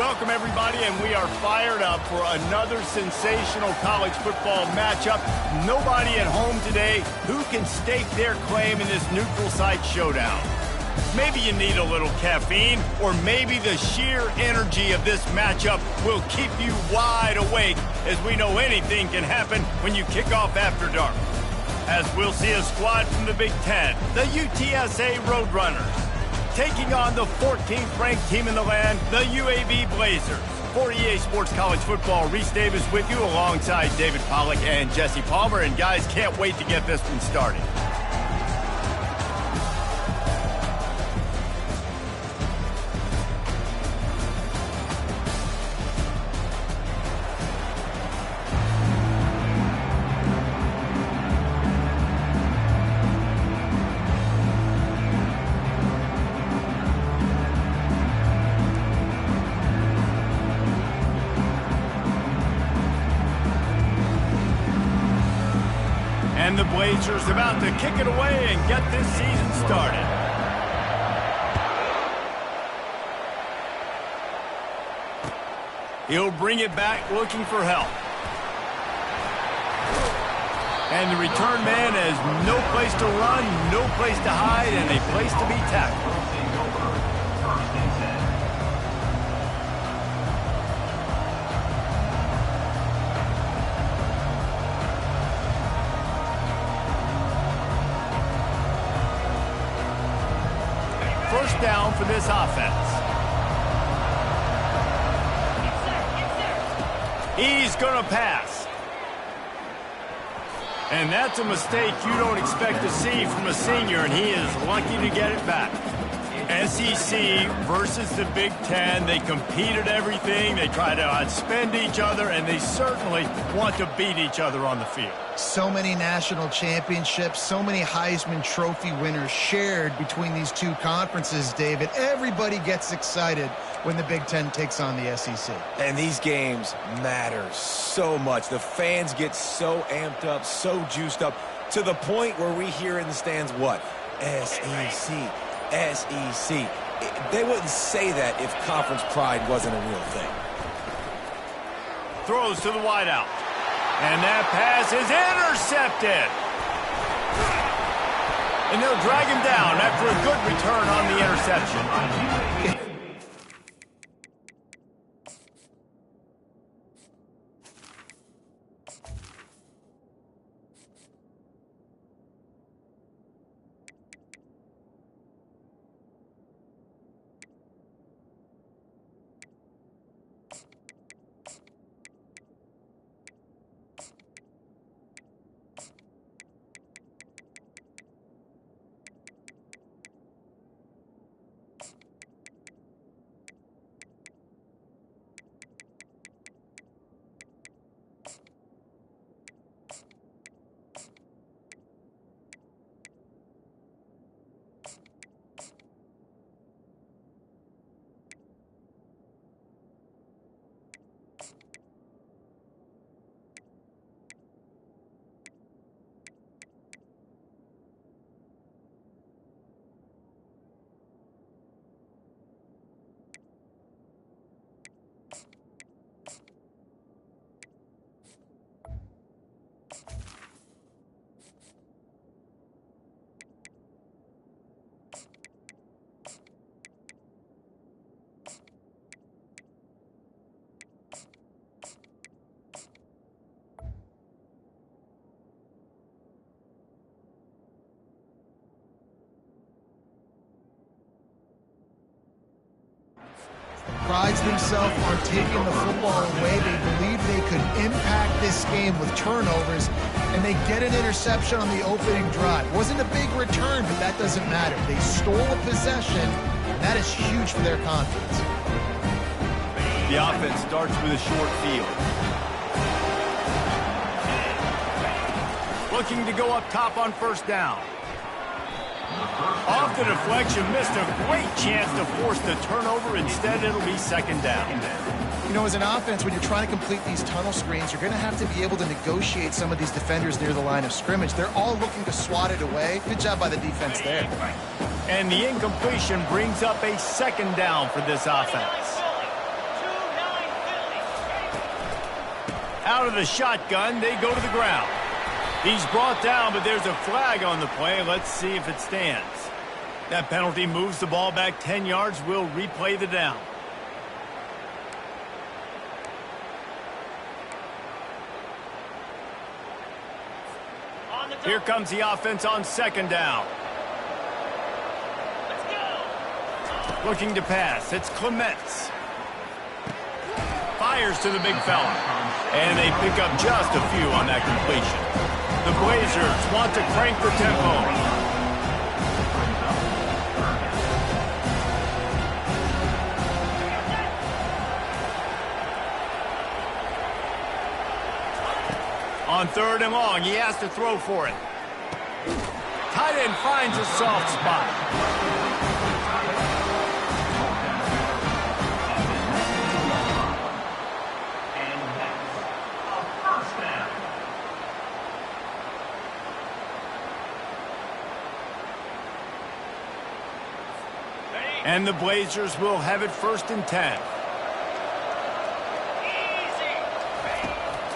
Welcome, everybody, and we are fired up for another sensational college football matchup. Nobody at home today who can stake their claim in this neutral site showdown. Maybe you need a little caffeine, or maybe the sheer energy of this matchup will keep you wide awake, as we know anything can happen when you kick off after dark. As we'll see a squad from the Big Ten, the UTSA Roadrunners, taking on the 14th ranked team in the land, the UAB Blazers. For EA Sports College Football, Reese Davis with you alongside David Pollack and Jesse Palmer. And guys, can't wait to get this one started. And the Blazers about to kick it away and get this season started. He'll bring it back looking for help. And the return man has no place to run, no place to hide, and a place to be tackled. First down for this offense. He's going to pass. And that's a mistake you don't expect to see from a senior, and he is lucky to get it back. SEC versus the Big Ten. They compete at everything. They try to outspend each other, and they certainly want to beat each other on the field. So many national championships, so many Heisman Trophy winners shared between these two conferences, David. Everybody gets excited when the Big Ten takes on the SEC. And these games matter so much. The fans get so amped up, so juiced up, to the point where we hear in the stands, what? SEC. SEC. They wouldn't say that if conference pride wasn't a real thing. Throws to the wideout. And that pass is intercepted. And they'll drag him down after a good return on the interception. Prides themselves on taking the football away. They believe they could impact this game with turnovers, and they get an interception on the opening drive. Wasn't a big return, but that doesn't matter. They stole a possession, and that is huge for their confidence. The offense starts with a short field. Looking to go up top on first down. Off the deflection, missed a great chance to force the turnover. Instead, it'll be second down. You know, as an offense, when you're trying to complete these tunnel screens, you're going to have to be able to negotiate some of these defenders near the line of scrimmage. They're all looking to swat it away. Good job by the defense there. And the incompletion brings up a second down for this offense. Out of the shotgun, they go to the ground. He's brought down, but there's a flag on the play. Let's see if it stands. That penalty moves the ball back 10 yards. We'll replay the down. Here comes the offense on second down. Let's go. Looking to pass. It's Clements. Fires to the big fella. And they pick up just a few on that completion. The Blazers want to crank the tempo. On third and long, he has to throw for it. Tight end finds a soft spot. And the Blazers will have it 1st and 10.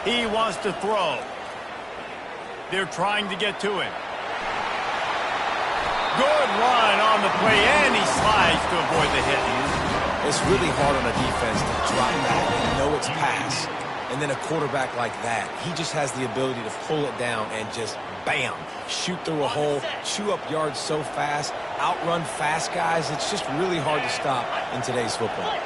He wants to throw. They're trying to get to him. Good run on the play, and he slides to avoid the hit. It's really hard on a defense to drop back and know it's pass. And then a quarterback like that, he just has the ability to pull it down and just, bam, shoot through a hole, chew up yards so fast, outrun fast guys. It's just really hard to stop in today's football.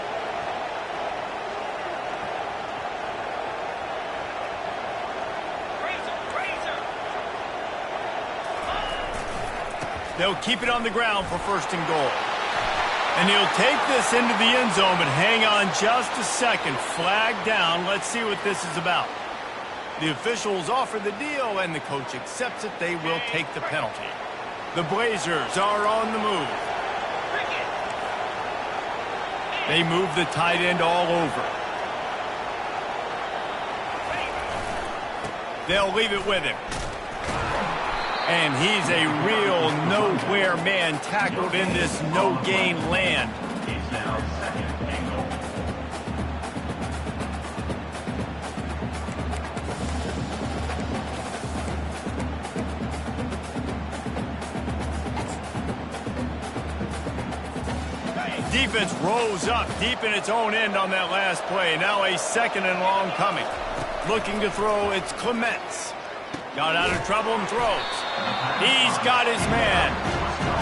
They'll keep it on the ground for 1st and goal. And he'll take this into the end zone, but hang on just a second. Flag down. Let's see what this is about. The officials offer the deal, and the coach accepts it. They will take the penalty. The Blazers are on the move. They move the tight end all over. They'll leave it with him. And he's a real nowhere man, tackled in this no-gain land. He's now 2nd and goal. Defense rose up deep in its own end on that last play. Now a 2nd and long coming. Looking to throw, it's Clements. Got out of trouble and throws. He's got his man.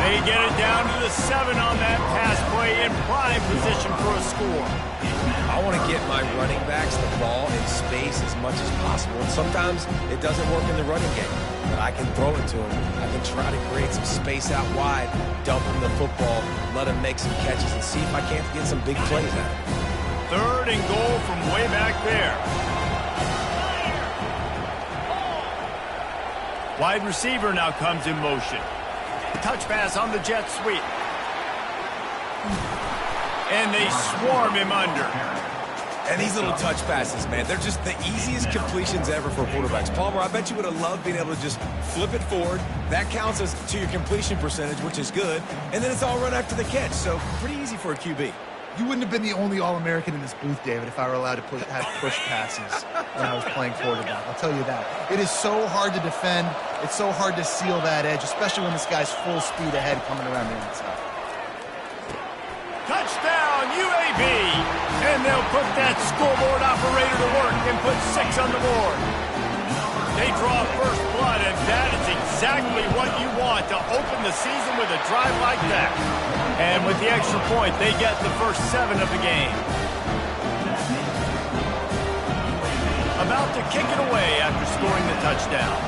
They get it down to the 7 on that pass play, in prime position for a score. I want to get my running backs the ball in space as much as possible. And sometimes it doesn't work in the running game. But I can throw it to him. I can try to create some space out wide, dump him the football, let him make some catches, and see if I can't get some big plays out of it. 3rd and goal from way back there. Wide receiver now comes in motion. Touch pass on the jet sweep. And they swarm him under. And these little touch passes, man, they're just the easiest completions ever for quarterbacks. Palmer, I bet you would have loved being able to just flip it forward. That counts as to your completion percentage, which is good. And then it's all run after the catch, so pretty easy for a QB. You wouldn't have been the only All-American in this booth, David, if I were allowed to have push passes when I was playing quarterback. I'll tell you that. It is so hard to defend. It's so hard to seal that edge, especially when this guy's full speed ahead coming around the inside. Touchdown, UAB! And they'll put that scoreboard operator to work and put 6 on the board. They draw first blood, and that is exactly what you want to open the season with a drive like that. And with the extra point, they get the first 7 of the game. About to kick it away after scoring the touchdown.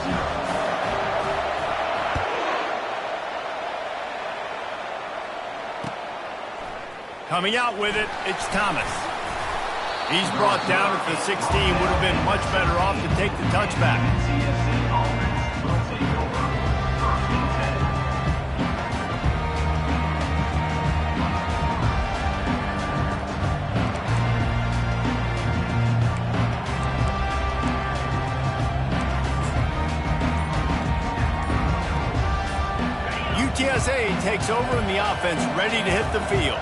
Coming out with it, it's Thomas. He's brought down at the 16, would have been much better off to take the touchback. UTSA takes over in the offense, ready to hit the field.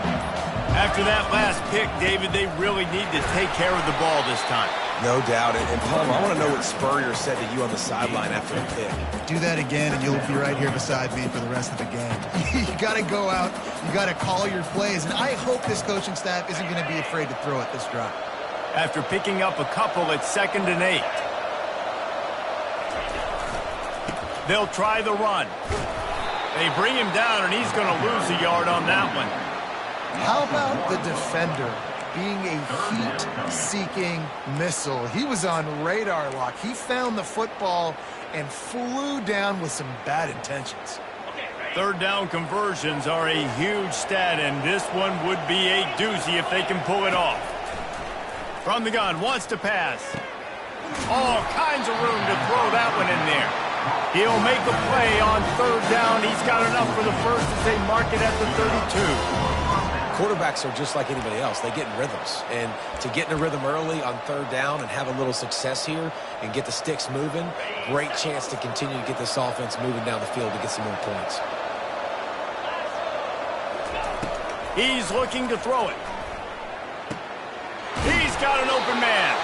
After that last pick, David, they really need to take care of the ball this time. No doubt. And Palmer, I want to know what Spurrier said to you on the sideline after the pick. Do that again, and you'll be right here beside me for the rest of the game. You got to go out. You got to call your plays. And I hope this coaching staff isn't going to be afraid to throw it this drive. After picking up a couple at 2nd and 8. They'll try the run. They bring him down, and he's going to lose a yard on that one. How about the defender being a heat-seeking missile? He was on radar lock. He found the football and flew down with some bad intentions. 3rd down conversions are a huge stat, and this one would be a doozy if they can pull it off. From the gun, wants to pass. All kinds of room to throw that one in there. He'll make a play on 3rd down. He's got enough for the first as they mark it at the 32. Quarterbacks are just like anybody else. They get in rhythms. And to get in a rhythm early on 3rd down and have a little success here and get the sticks moving, great chance to continue to get this offense moving down the field to get some more points. He's looking to throw it. He's got an open man.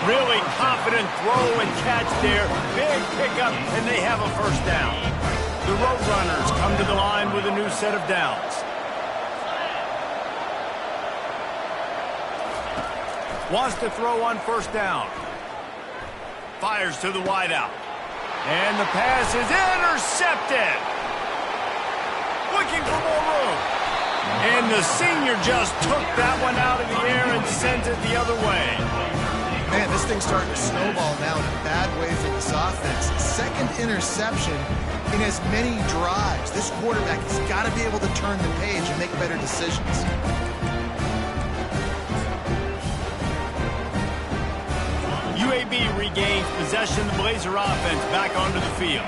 Really confident throw and catch there. Big pickup, and they have a 1st down. The Roadrunners come to the line with a new set of downs. Wants to throw on 1st down. Fires to the wideout. And the pass is intercepted. Looking for more room. And the senior just took that one out of the air and sent it the other way. Man, this thing's starting to snowball now in a bad way for this offense. 2nd interception in as many drives. This quarterback has got to be able to turn the page and make better decisions. UAB regains possession. The Blazer offense back onto the field.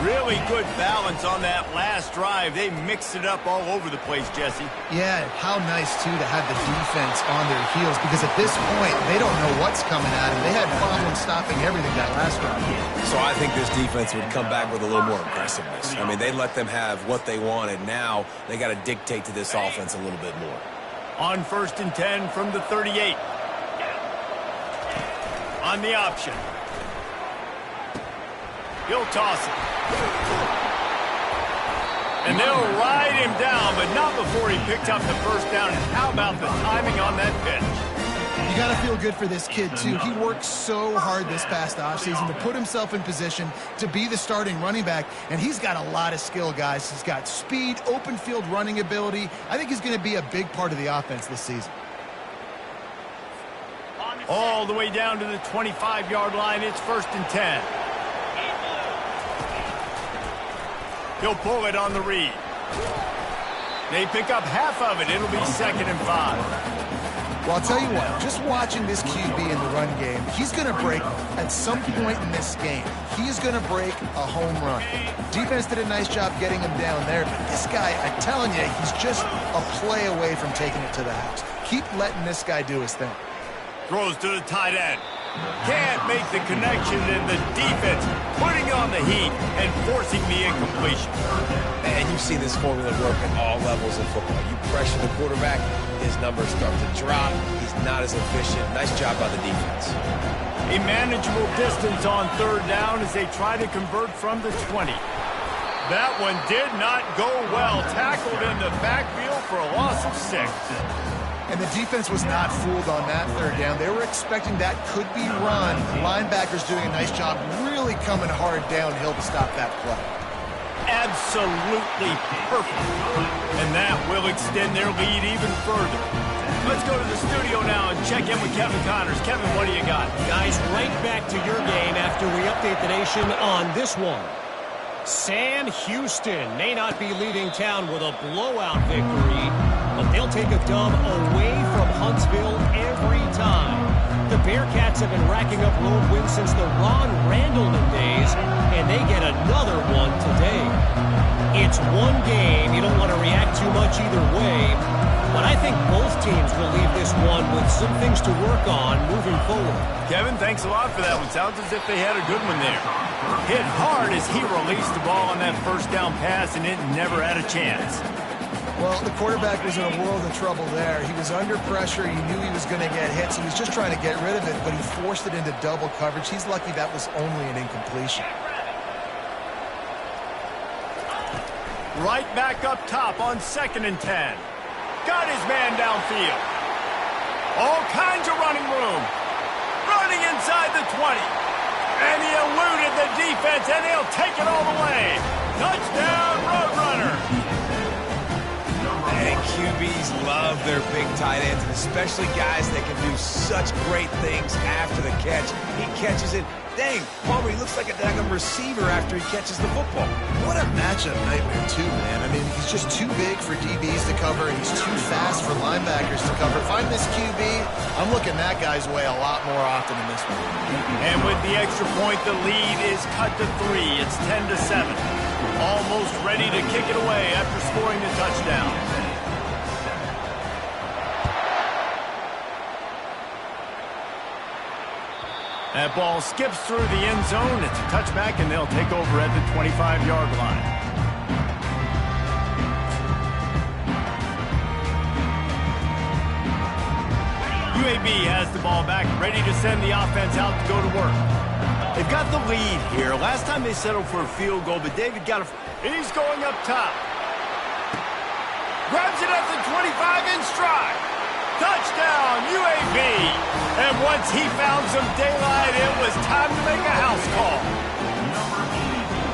Really good balance on that last drive. They mixed it up all over the place, Jesse. Yeah, how nice, too, to have the defense on their heels, because at this point, they don't know what's coming at them. They had problems stopping everything that last drive. So I think this defense would come back with a little more aggressiveness. I mean, they let them have what they wanted. Now they got to dictate to this offense a little bit more. On 1st and 10 from the 38. On the option. He'll toss it. And they'll ride him down, but not before he picked up the 1st down. And how about the timing on that pitch? You got to feel good for this kid, too. He worked so hard this past offseason to put himself in position to be the starting running back, and he's got a lot of skill, guys. He's got speed, open field running ability. I think he's going to be a big part of the offense this season. All the way down to the 25-yard line. It's 1st and 10. He'll pull it on the read. They pick up half of it. It'll be 2nd and 5. Well, I'll tell you what, just watching this QB in the run game, he's going to break at some point in this game. He's going to break a home run. Defense did a nice job getting him down there, but this guy, I'm telling you, he's just a play away from taking it to the house. Keep letting this guy do his thing. Throws to the tight end. Can't make the connection, and the defense putting on the heat and forcing the incompletion. Man, you've seen this formula work at all levels of football. You pressure the quarterback, his numbers start to drop. He's not as efficient. Nice job by the defense. A manageable distance on 3rd down as they try to convert from the 20. That one did not go well. Tackled in the backfield for a loss of 6. And the defense was not fooled on that 3rd down. They were expecting that could be run. Linebackers doing a nice job really coming hard downhill to stop that play. Absolutely perfect. And that will extend their lead even further. Let's go to the studio now and check in with Kevin Connors. Kevin, what do you got? Guys, right back to your game after we update the nation on this one. Sam Houston may not be leaving town with a blowout victory, but they'll take a dub away from Huntsville every time. The Bearcats have been racking up road wins since the Ron Randleman days, and they get another one today. It's one game. You don't want to react too much either way, but I think both teams will leave this one with some things to work on moving forward. Kevin, thanks a lot for that one. Sounds as if they had a good one there. Hit hard as he released the ball on that 1st down pass, and it never had a chance. Well, the quarterback was in a world of trouble there. He was under pressure. He knew he was going to get hits. He was just trying to get rid of it, but he forced it into double coverage. He's lucky that was only an incompletion. Right back up top on 2nd and 10. Got his man downfield. All kinds of running room. Running inside the 20. And he eluded the defense, and he'll take it all the way. Touchdown, Roadrunner. And QBs love their big tight ends, and especially guys that can do such great things after the catch. He catches it. Dang, Palmer, he looks like a daggum receiver after he catches the football. What a matchup nightmare, too, man. I mean, he's just too big for DBs to cover, and he's too fast for linebackers to cover. If I'm this QB, I'm looking that guy's way a lot more often than this one. And with the extra point, the lead is cut to 3. It's 10-7. Almost ready to kick it away after scoring the touchdown. That ball skips through the end zone. It's a touchback, and they'll take over at the 25-yard line. UAB has the ball back, ready to send the offense out to go to work. They've got the lead here. Last time they settled for a field goal, but David got a... He's going up top. Grabs it at the 25 in stride. Touchdown, UAB. And once he found some daylight, it was time to make a house call.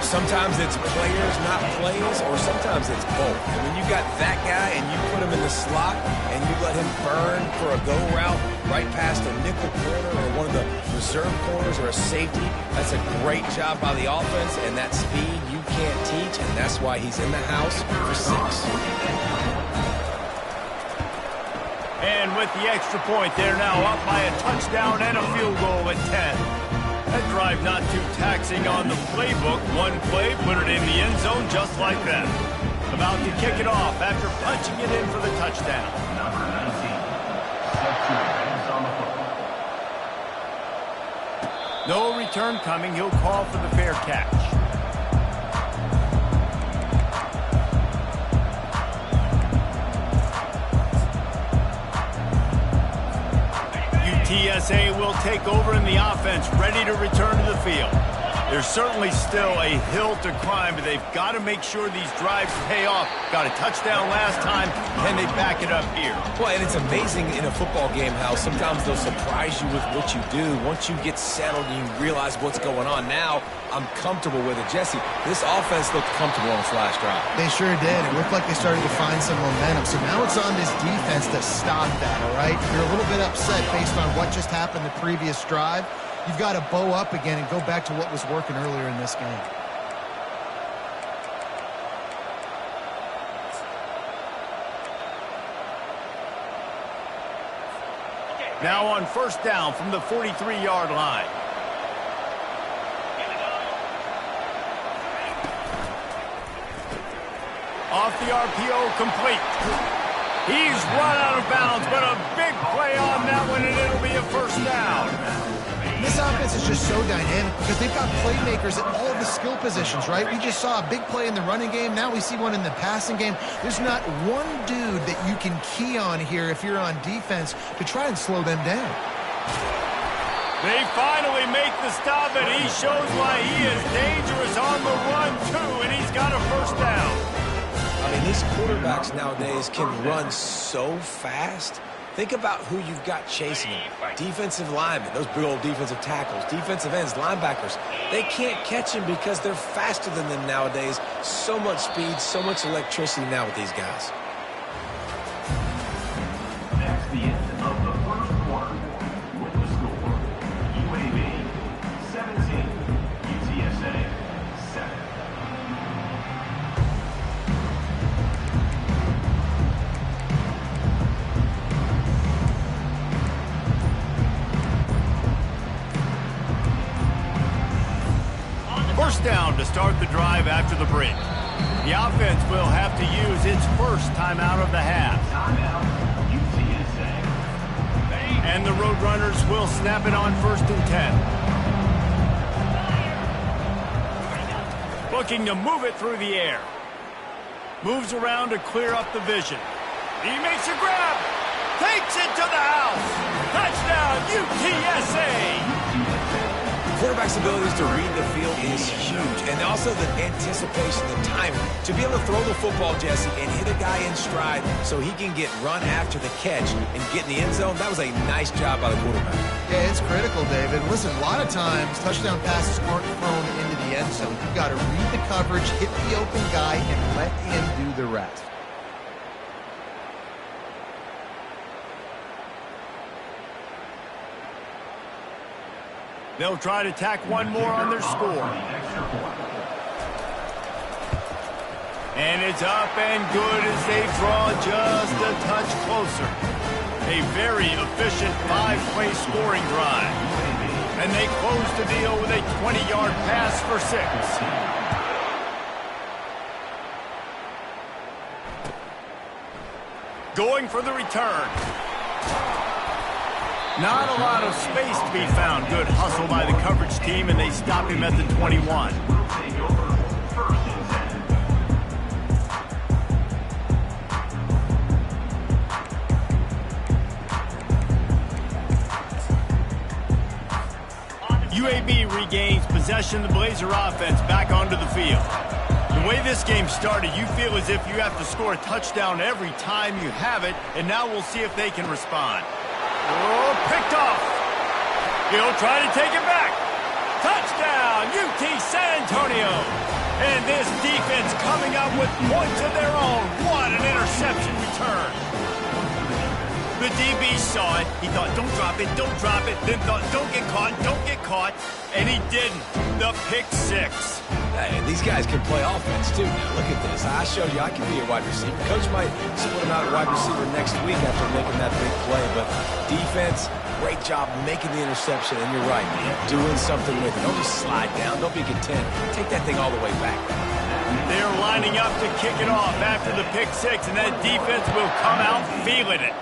Sometimes it's players, not plays, or sometimes it's both. And when you got that guy and you put him in the slot and you let him burn for a go route right past a nickel corner or one of the reserve corners or a safety, that's a great job by the offense, and that speed you can't teach, and that's why he's in the house for 6. And with the extra point, they're now up by a touchdown and a field goal at 10. That drive not too taxing on the playbook. One play, put it in the end zone just like that. About to kick it off after punching it in for the touchdown. Number 19, set your hands on the football. No return coming. He'll call for the fair catch. TSA will take over in the offense, ready to return to the field. There's certainly still a hill to climb, but they've got to make sure these drives pay off. Got a touchdown last time, and they back it up here. Well, and it's amazing in a football game how sometimes they'll surprise you with what you do. Once you get settled and you realize what's going on, now I'm comfortable with it. Jesse, this offense looked comfortable on this last drive. They sure did. It looked like they started to find some momentum. So now it's on this defense to stop that, all right? You're a little bit upset based on what just happened the previous drive. You've got to bow up again and go back to what was working earlier in this game. Now on first down from the 43-yard line. Off the RPO, complete. He's run out of bounds, but a big play on that one, and it'll be a first down. This offense is just so dynamic because they've got playmakers at all of the skill positions, right? We just saw a big play in the running game. Now we see one in the passing game. There's not one dude that you can key on here if you're on defense to try and slow them down. They finally make the stop, and he shows why he is dangerous on the run, too, and he's got a first down. I mean, these quarterbacks nowadays can run so fast. Think about who you've got chasing them. Defensive linemen, those big old defensive tackles, defensive ends, linebackers. They can't catch him because they're faster than them nowadays. So much speed, so much electricity now with these guys. That's the end of the first quarter. With the score, UAB 17, UTSA 7. First down to start the drive after the break. The offense will have to use its first timeout of the half. Timeout, UTSA. And the Roadrunners will snap it on first and 10. Looking to move it through the air. Moves around to clear up the vision. He makes a grab. Takes it to the house. Touchdown, UTSA. Quarterback's abilities to read the field is huge. And also the anticipation, the timing. To be able to throw the football, Jesse, and hit a guy in stride so he can get run after the catch and get in the end zone, that was a nice job by the quarterback. Yeah, it's critical, David. Listen, a lot of times touchdown passes aren't thrown into the end zone. You've got to read the coverage, hit the open guy, and let him do the rest. They'll try to tack one more on their score. And it's up and good as they draw just a touch closer. A very efficient 5-play scoring drive. And they close the deal with a 20-yard pass for 6. Going for the return. Not a lot of space to be found. Good hustle by the coverage team, and they stop him at the 21. UAB regains possession of the Blazer offense back onto the field. The way this game started, you feel as if you have to score a touchdown every time you have it, and now we'll see if they can respond. Oh, picked off. He'll try to take it back. Touchdown, UT San Antonio. And this defense coming up with points of their own. What an interception return. The DB saw it. He thought, don't drop it, don't drop it. Then thought, don't get caught. And he didn't. The pick 6. Hey, these guys can play offense, too. Now, look at this. I showed you I can be a wide receiver. Coach might split him out at wide receiver next week after making that big play. But defense, great job making the interception. And you're right, doing something with it. Don't just slide down. Don't be content. Take that thing all the way back. They're lining up to kick it off after the pick 6, and that defense will come out feeling it.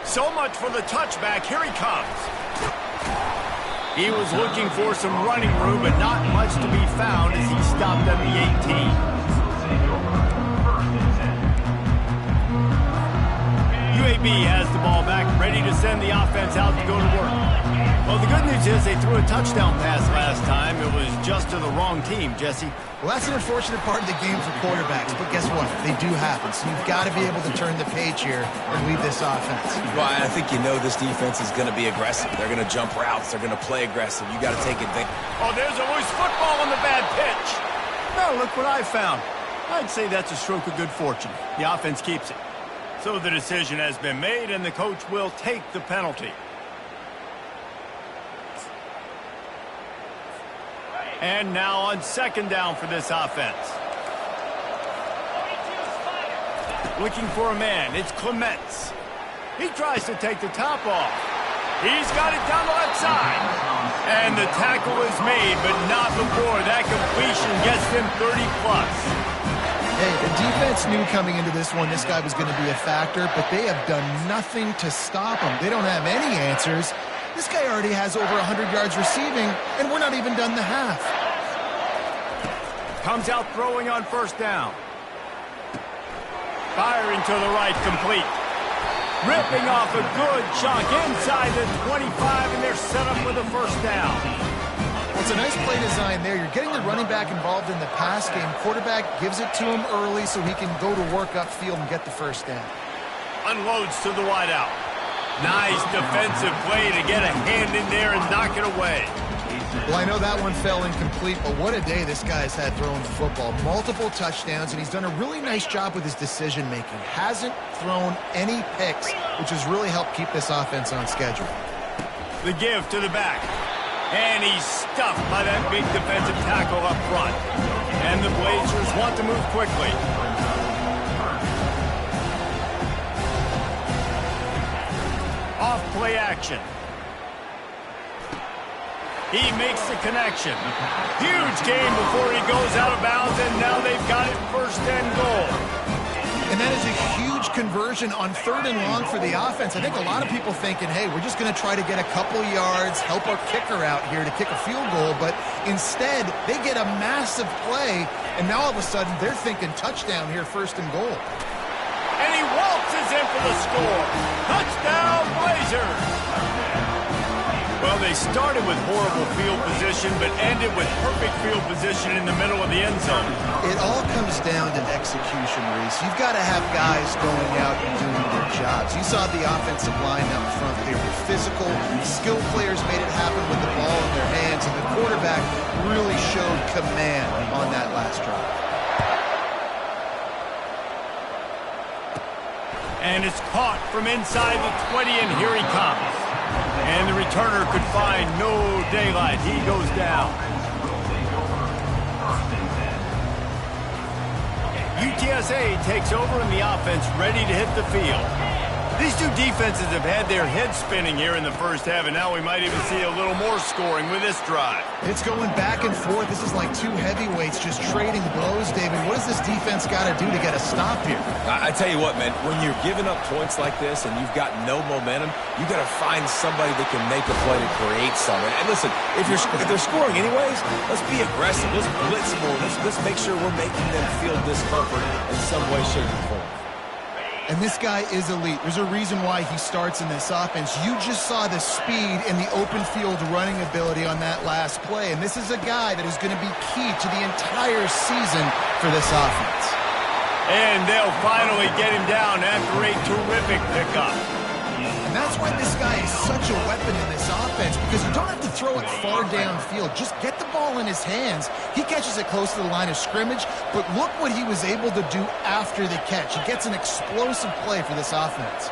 So much for the touchback. Here he comes. He was looking for some running room, but not much to be found as he stopped at the 18. UAB has the ball back, ready to send the offense out to go to work. Well, the good news is they threw a touchdown pass last time. It was just to the wrong team, Jesse. Well, that's an unfortunate part of the game for quarterbacks, but guess what? They do happen, so you've got to be able to turn the page here and lead this offense. Well, I think you know this defense is going to be aggressive. They're going to jump routes. They're going to play aggressive. You got to take advantage. Oh, there's a loose football on the bad pitch. No, look what I found. I'd say that's a stroke of good fortune. The offense keeps it. So the decision has been made, and the coach will take the penalty. And now on second down for this offense. Looking for a man. It's Clements. He tries to take the top off. He's got it down the left side. And the tackle is made, but not before that completion gets them 30+. Hey, the defense knew coming into this one this guy was going to be a factor, but they have done nothing to stop him. They don't have any answers. This guy already has over 100 yards receiving, and we're not even done the half. Comes out throwing on first down. Firing to the right, complete. Ripping off a good chunk inside the 25, and they're set up with a first down. Well, it's a nice play design there. You're getting the running back involved in the pass game. Quarterback gives it to him early so he can go to work upfield and get the first down. Unloads to the wideout. Nice defensive play to get a hand in there and knock it away. Well, I know that one fell incomplete, but what a day this guy's had throwing the football. Multiple touchdowns, and he's done a really nice job with his decision-making. Hasn't thrown any picks, which has really helped keep this offense on schedule. The give to the back. And he's stuffed by that big defensive tackle up front. And the Blazers want to move quickly. Off play action. He makes the connection. Huge game before he goes out of bounds, and now they've got it first and goal. And that is a huge conversion on 3rd and long for the offense. I think a lot of people thinking, hey, we're just going to try to get a couple yards, help our kicker out here to kick a field goal. But instead, they get a massive play, and now all of a sudden they're thinking touchdown here, 1st and goal. And he waltzes in for the score. Touchdown, Blazers! Well, they started with horrible field position, but ended with perfect field position in the middle of the end zone. It all comes down to execution, Reese. You've got to have guys going out and doing their jobs. You saw the offensive line up front. They were physical. Skilled players made it happen with the ball in their hands, and the quarterback really showed command on that last drive. And it's caught from inside the 20, and here he comes. And the returner could find no daylight. He goes down. UTSA takes over in the offense, ready to hit the field. These two defenses have had their heads spinning here in the first half, and now we might even see a little more scoring with this drive. It's going back and forth. This is like two heavyweights just trading blows, David. What does this defense got to do to get a stop here? I tell you what, man, when you're giving up points like this and you've got no momentum, you got to find somebody that can make a play to create something. And listen, if they're scoring anyways, let's be aggressive. Let's blitz more. Let's make sure we're making them feel discomfort in some way, shape, or form. And this guy is elite. There's a reason why he starts in this offense. You just saw the speed and the open field running ability on that last play. And this is a guy that is going to be key to the entire season for this offense. And they'll finally get him down after a terrific pickup. And that's why this guy is such a weapon in this offense, because you don't have to throw it far downfield. Just get the ball in his hands. He catches it close to the line of scrimmage, but look what he was able to do after the catch. He gets an explosive play for this offense.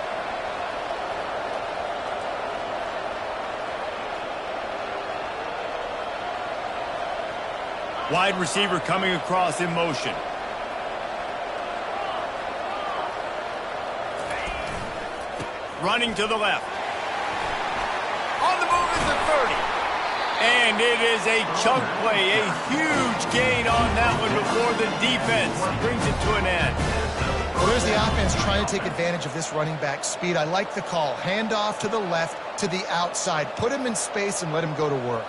Wide receiver coming across in motion. Running to the left. On the move is the 30. And it is a chunk play, a huge gain on that one before the defense brings it to an end. Well, there's the offense trying to take advantage of this running back speed. I like the call. Handoff to the left, to the outside. Put him in space and let him go to work.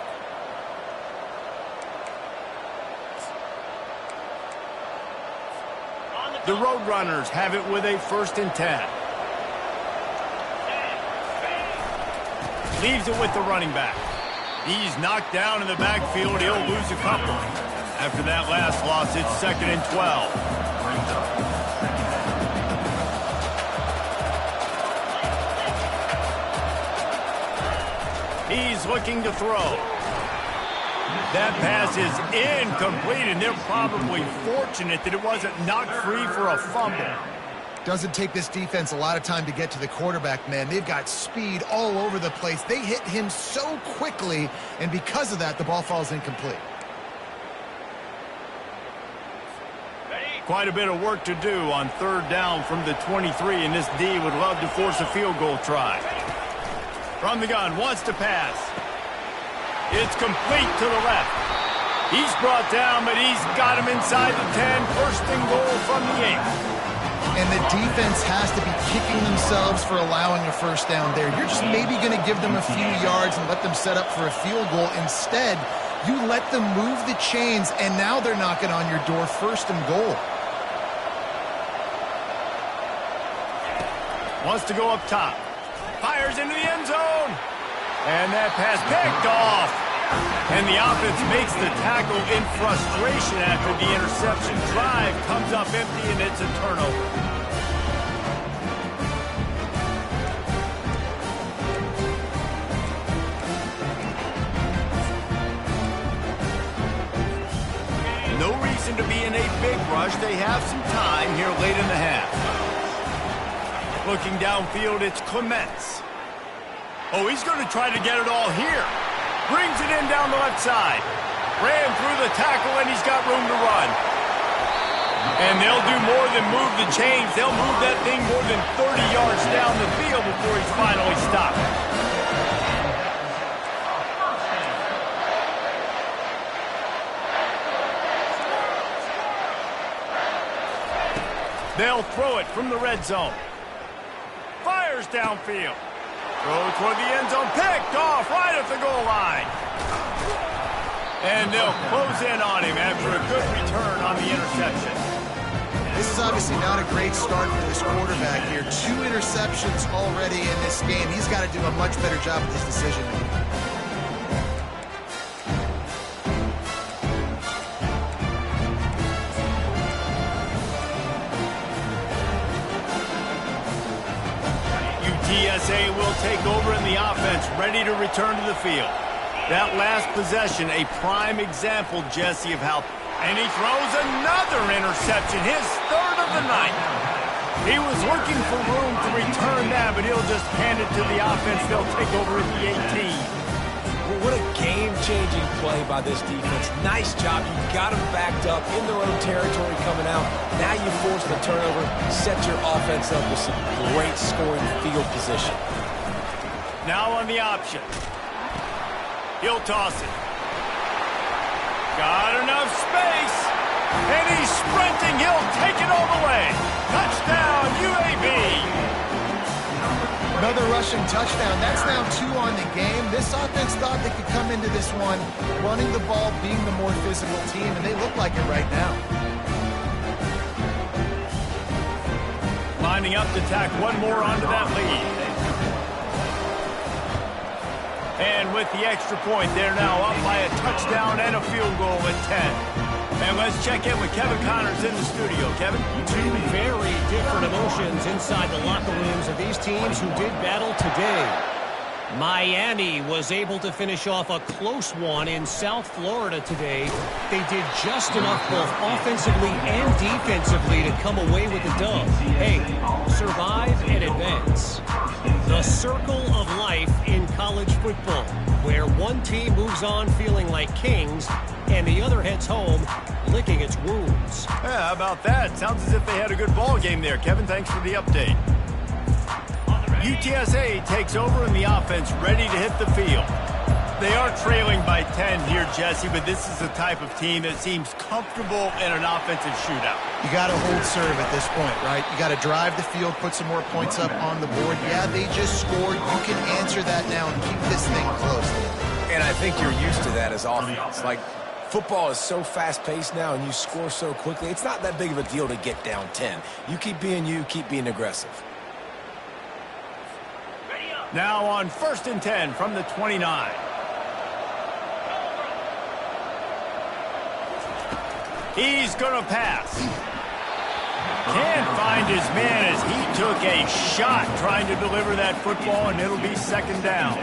The Roadrunners have it with a 1st and 10. Leaves it with the running back. He's knocked down in the backfield. He'll lose a couple. After that last loss, it's 2nd and 12. He's looking to throw. That pass is incomplete, and they're probably fortunate that it wasn't knocked free for a fumble. Doesn't take this defense a lot of time to get to the quarterback, man. They've got speed all over the place. They hit him so quickly, and because of that, the ball falls incomplete. Quite a bit of work to do on 3rd down from the 23, and this D would love to force a field goal try. From the gun, wants to pass. It's complete to the left. He's brought down, but he's got him inside the 10. 1st and goal from the 8. And the defense has to be kicking themselves for allowing a 1st down there. You're just maybe going to give them a few yards and let them set up for a field goal. Instead, you let them move the chains, and now they're knocking on your door. 1st and goal. Wants to go up top. Fires into the end zone. And that pass picked off. And the offense makes the tackle in frustration after the interception. Drive comes up empty, and it's a turnover. No reason to be in a big rush. They have some time here late in the half. Looking downfield, it's Clements. Oh, he's going to try to get it all here. Brings it in down the left side. Ran through the tackle, and he's got room to run. And they'll do more than move the chains. They'll move that thing more than 30 yards down the field before he's finally stopped. They'll throw it from the red zone. fires downfield. Throw toward the end zone, picked off right at the goal line. And they'll close in on him after a good return on the interception. This is obviously not a great start for this quarterback here. 2 interceptions already in this game. He's got to do a much better job with his decision making. UTSA will take over in the offense, ready to return to the field. That last possession, a prime example, Jesse, of how... And he throws another interception, his 3rd of the night. He was looking for room to return that, but he'll just hand it to the offense. They'll take over at the 18. Well, what a game-changing play by this defense. Nice job. You got them backed up in their own territory coming out. Now you force the turnover, set your offense up with some great scoring field position. Now on the option. He'll toss it. Got enough space. And he's sprinting. He'll take it all the way. Touchdown, UAB. Another rushing touchdown. That's now 2 on the game. This offense thought they could come into this one running the ball, being the more physical team, and they look like it right now. Lining up to tack one more onto that lead. And with the extra point, they're now up by a touchdown and a field goal at 10. And let's check in with Kevin Connors in the studio. Kevin? 2 very different emotions inside the locker rooms of these teams who did battle today. Miami was able to finish off a close one in South Florida today. They did just enough both offensively and defensively to come away with the dub. Hey, survive and advance. The circle of life in college football, where one team moves on feeling like kings and the other heads home licking its wounds. Yeah, how about that? Sounds as if they had a good ball game there. Kevin, thanks for the update. UTSA takes over in the offense, ready to hit the field. They are trailing by 10 here, Jesse, but this is the type of team that seems comfortable in an offensive shootout. You got to hold serve at this point, right? You got to drive the field, put some more points up on the board. Yeah, they just scored. You can answer that now and keep this thing close. And I think you're used to that as offense. Like, football is so fast-paced now and you score so quickly, it's not that big of a deal to get down 10. You keep being aggressive. Now on 1st and 10 from the 29. He's going to pass. Can't find his man as he took a shot trying to deliver that football, and it'll be 2nd down.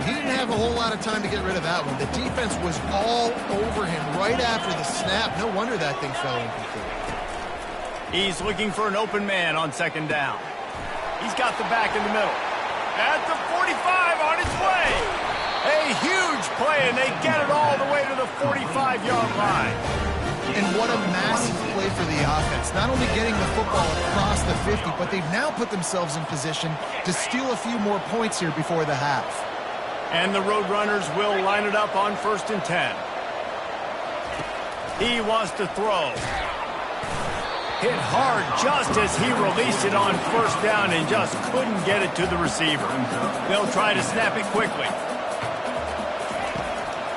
He didn't have a whole lot of time to get rid of that one. The defense was all over him right after the snap. No wonder that thing fell incomplete. He's looking for an open man on 2nd down. He's got the back in the middle. At the 45 on its way. A huge play, and they get it all the way to the 45-yard line. And what a massive play for the offense. Not only getting the football across the 50, but they've now put themselves in position to steal a few more points here before the half. And the Roadrunners will line it up on 1st and 10. He wants to throw. Hit hard just as he released it on 1st down and just couldn't get it to the receiver. They'll try to snap it quickly.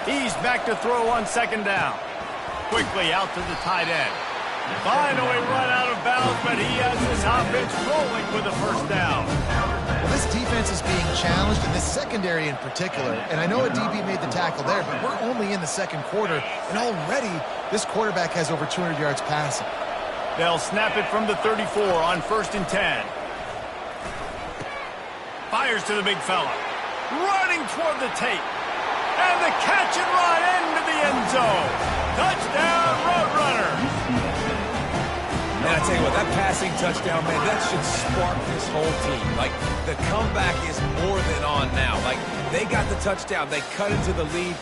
He's back to throw on 2nd down. Quickly out to the tight end. Finally run out of bounds, but he has his offense rolling with a 1st down. Well, this defense is being challenged, in this secondary in particular. And I know a DB made the tackle there, but we're only in the 2nd quarter, and already this quarterback has over 200 yards passing. They'll snap it from the 34 on 1st and 10. Fires to the big fella. Running toward the tape. And the catch and run into the end zone. Touchdown, Roadrunners. And I tell you what, that passing touchdown, man, that should spark this whole team. Like, the comeback is more than on now. Like, they got the touchdown. They cut into the lead.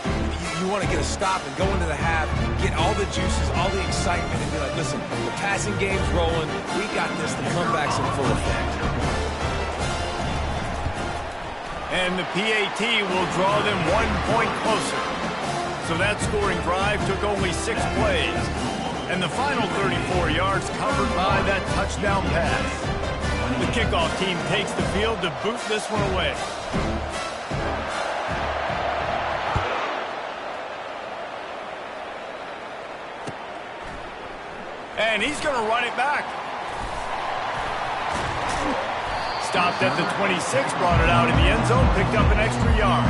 You want to get a stop and go into the half, get all the juices, all the excitement, and be like, listen, the passing game's rolling. We got this. The comeback's in full effect. And the PAT will draw them 1 point closer. So that scoring drive took only 6 plays. And the final 34 yards covered by that touchdown pass. The kickoff team takes the field to boot this one away. And he's going to run it back. Stopped at the 26, brought it out in the end zone, picked up an extra yard.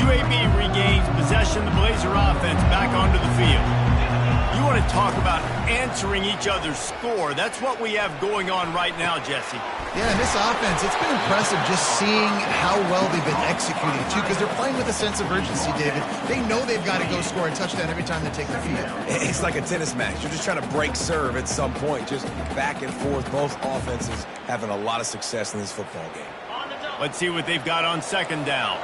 UAB regains possession, the Blazer offense back onto the field. You want to talk about answering each other's score. That's what we have going on right now, Jesse. Yeah, and this offense, it's been impressive just seeing how well they've been executing, too, because they're playing with a sense of urgency, David. They know they've got to go score a touchdown every time they take the field. It's like a tennis match. You're just trying to break serve at some point, just back and forth. Both offenses having a lot of success in this football game. Let's see what they've got on second down.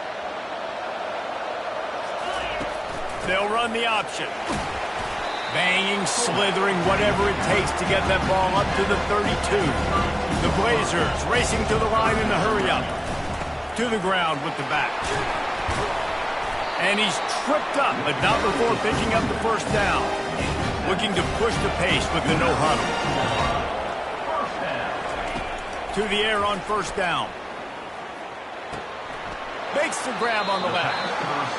They'll run the option. Banging, slithering, whatever it takes to get that ball up to the 32. The Blazers racing to the line in the hurry-up. To the ground with the back. And he's tripped up, but not before picking up the first down. Looking to push the pace with the no-huddle. To the air on first down. Makes the grab on the left.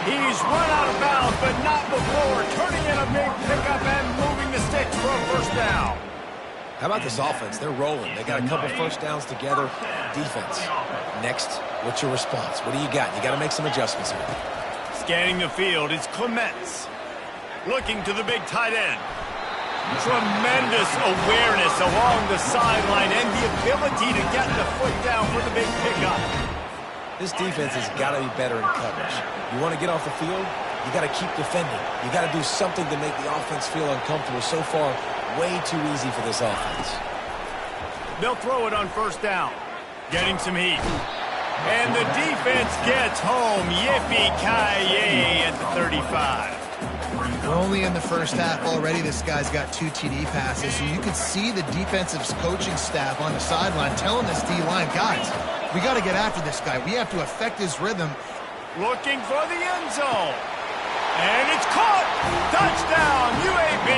He's run out of bounds, but not before turning in a big pickup and moving the sticks for a first down. How about this offense? They're rolling. They got a couple first downs together. Defense. Next, what's your response? What do you got? You got to make some adjustments here. Scanning the field, it's Clements. Looking to the big tight end. Tremendous awareness along the sideline and the ability to get the foot down for the big pickup. This defense has got to be better in coverage. You want to get off the field, you got to keep defending. You got to do something to make the offense feel uncomfortable. So far, way too easy for this offense. They'll throw it on first down. Getting some heat. And the defense gets home. Yippee-ki-yay at the 35. We're only in the first half already. This guy's got 2 TD passes, so you could see the defensive coaching staff on the sideline telling this D-line, guys, we got to get after this guy. We have to affect his rhythm. Looking for the end zone. And it's caught. Touchdown, UAB.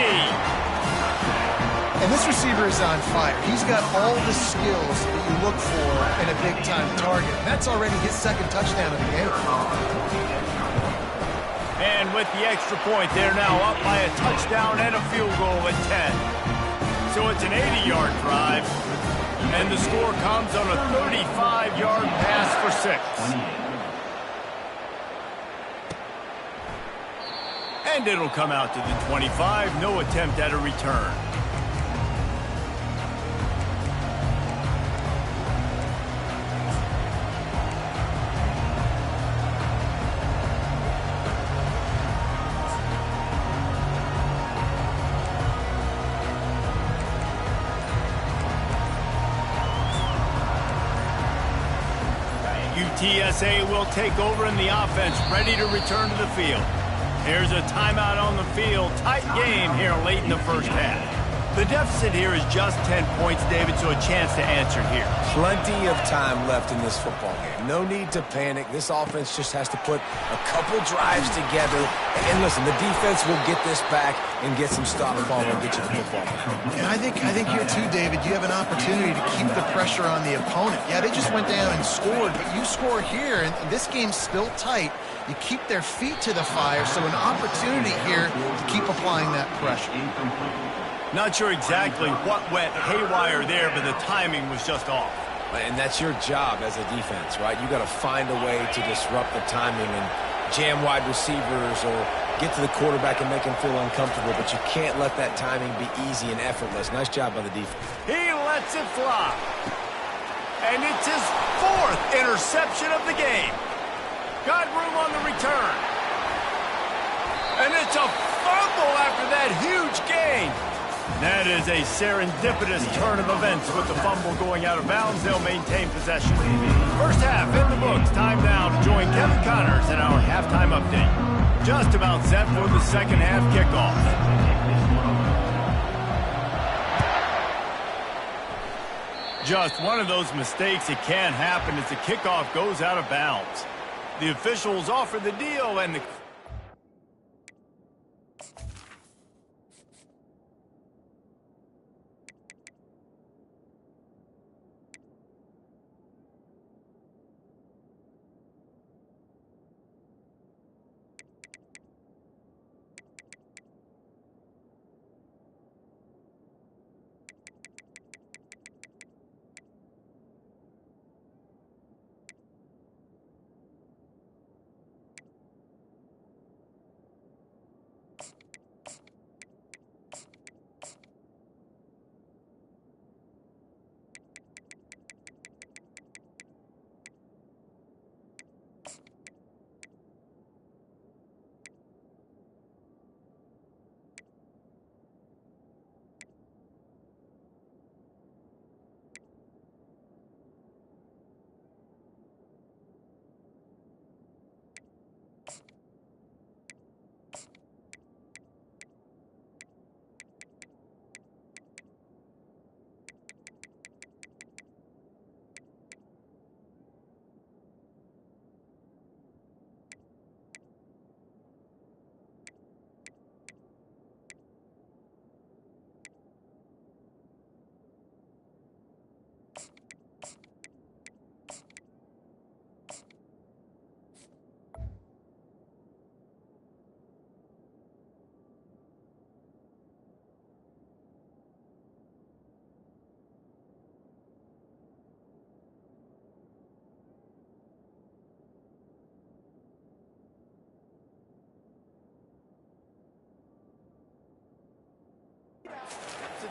And this receiver is on fire. He's got all the skills that you look for in a big-time target. That's already his second touchdown of the game. And with the extra point, they're now up by a touchdown and a field goal at 10. So it's an 80-yard drive. And the score comes on a 35-yard pass for 6. And it'll come out to the 25. No attempt at a return. UTSA will take over in the offense, ready to return to the field. Here's a timeout on the field. Tight game here late in the first half. The deficit here is just 10 points, David, so a chance to answer here. Plenty of time left in this football game. No need to panic. This offense just has to put a couple drives together. And listen, the defense will get this back and get some stop and ball and get you the football. And I think here too, David, you have an opportunity to keep the pressure on the opponent. Yeah, they just went down and scored, but you score here, and this game's still tight. You keep their feet to the fire, so an opportunity here to keep applying that pressure. Not sure exactly what went haywire there, but the timing was just off. And that's your job as a defense, right? You got to find a way to disrupt the timing and jam wide receivers or get to the quarterback and make him feel uncomfortable, but you can't let that timing be easy and effortless. Nice job by the defense. He lets it fly. And it's his 4th interception of the game. Got room on the return. And it's a fumble after that huge gain. That is a serendipitous turn of events with the fumble going out of bounds. They'll maintain possession. First half in the books. Time now to join Kevin Connors in our halftime update. Just about set for the second half kickoff. Just one of those mistakes that can happen as the kickoff goes out of bounds. The officials offer the deal and the...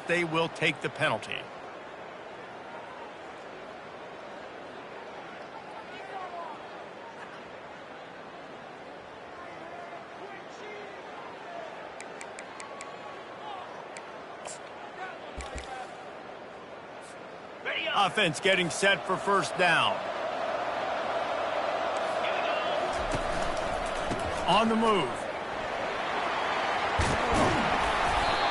They will take the penalty. Offense getting set for first down. On the move.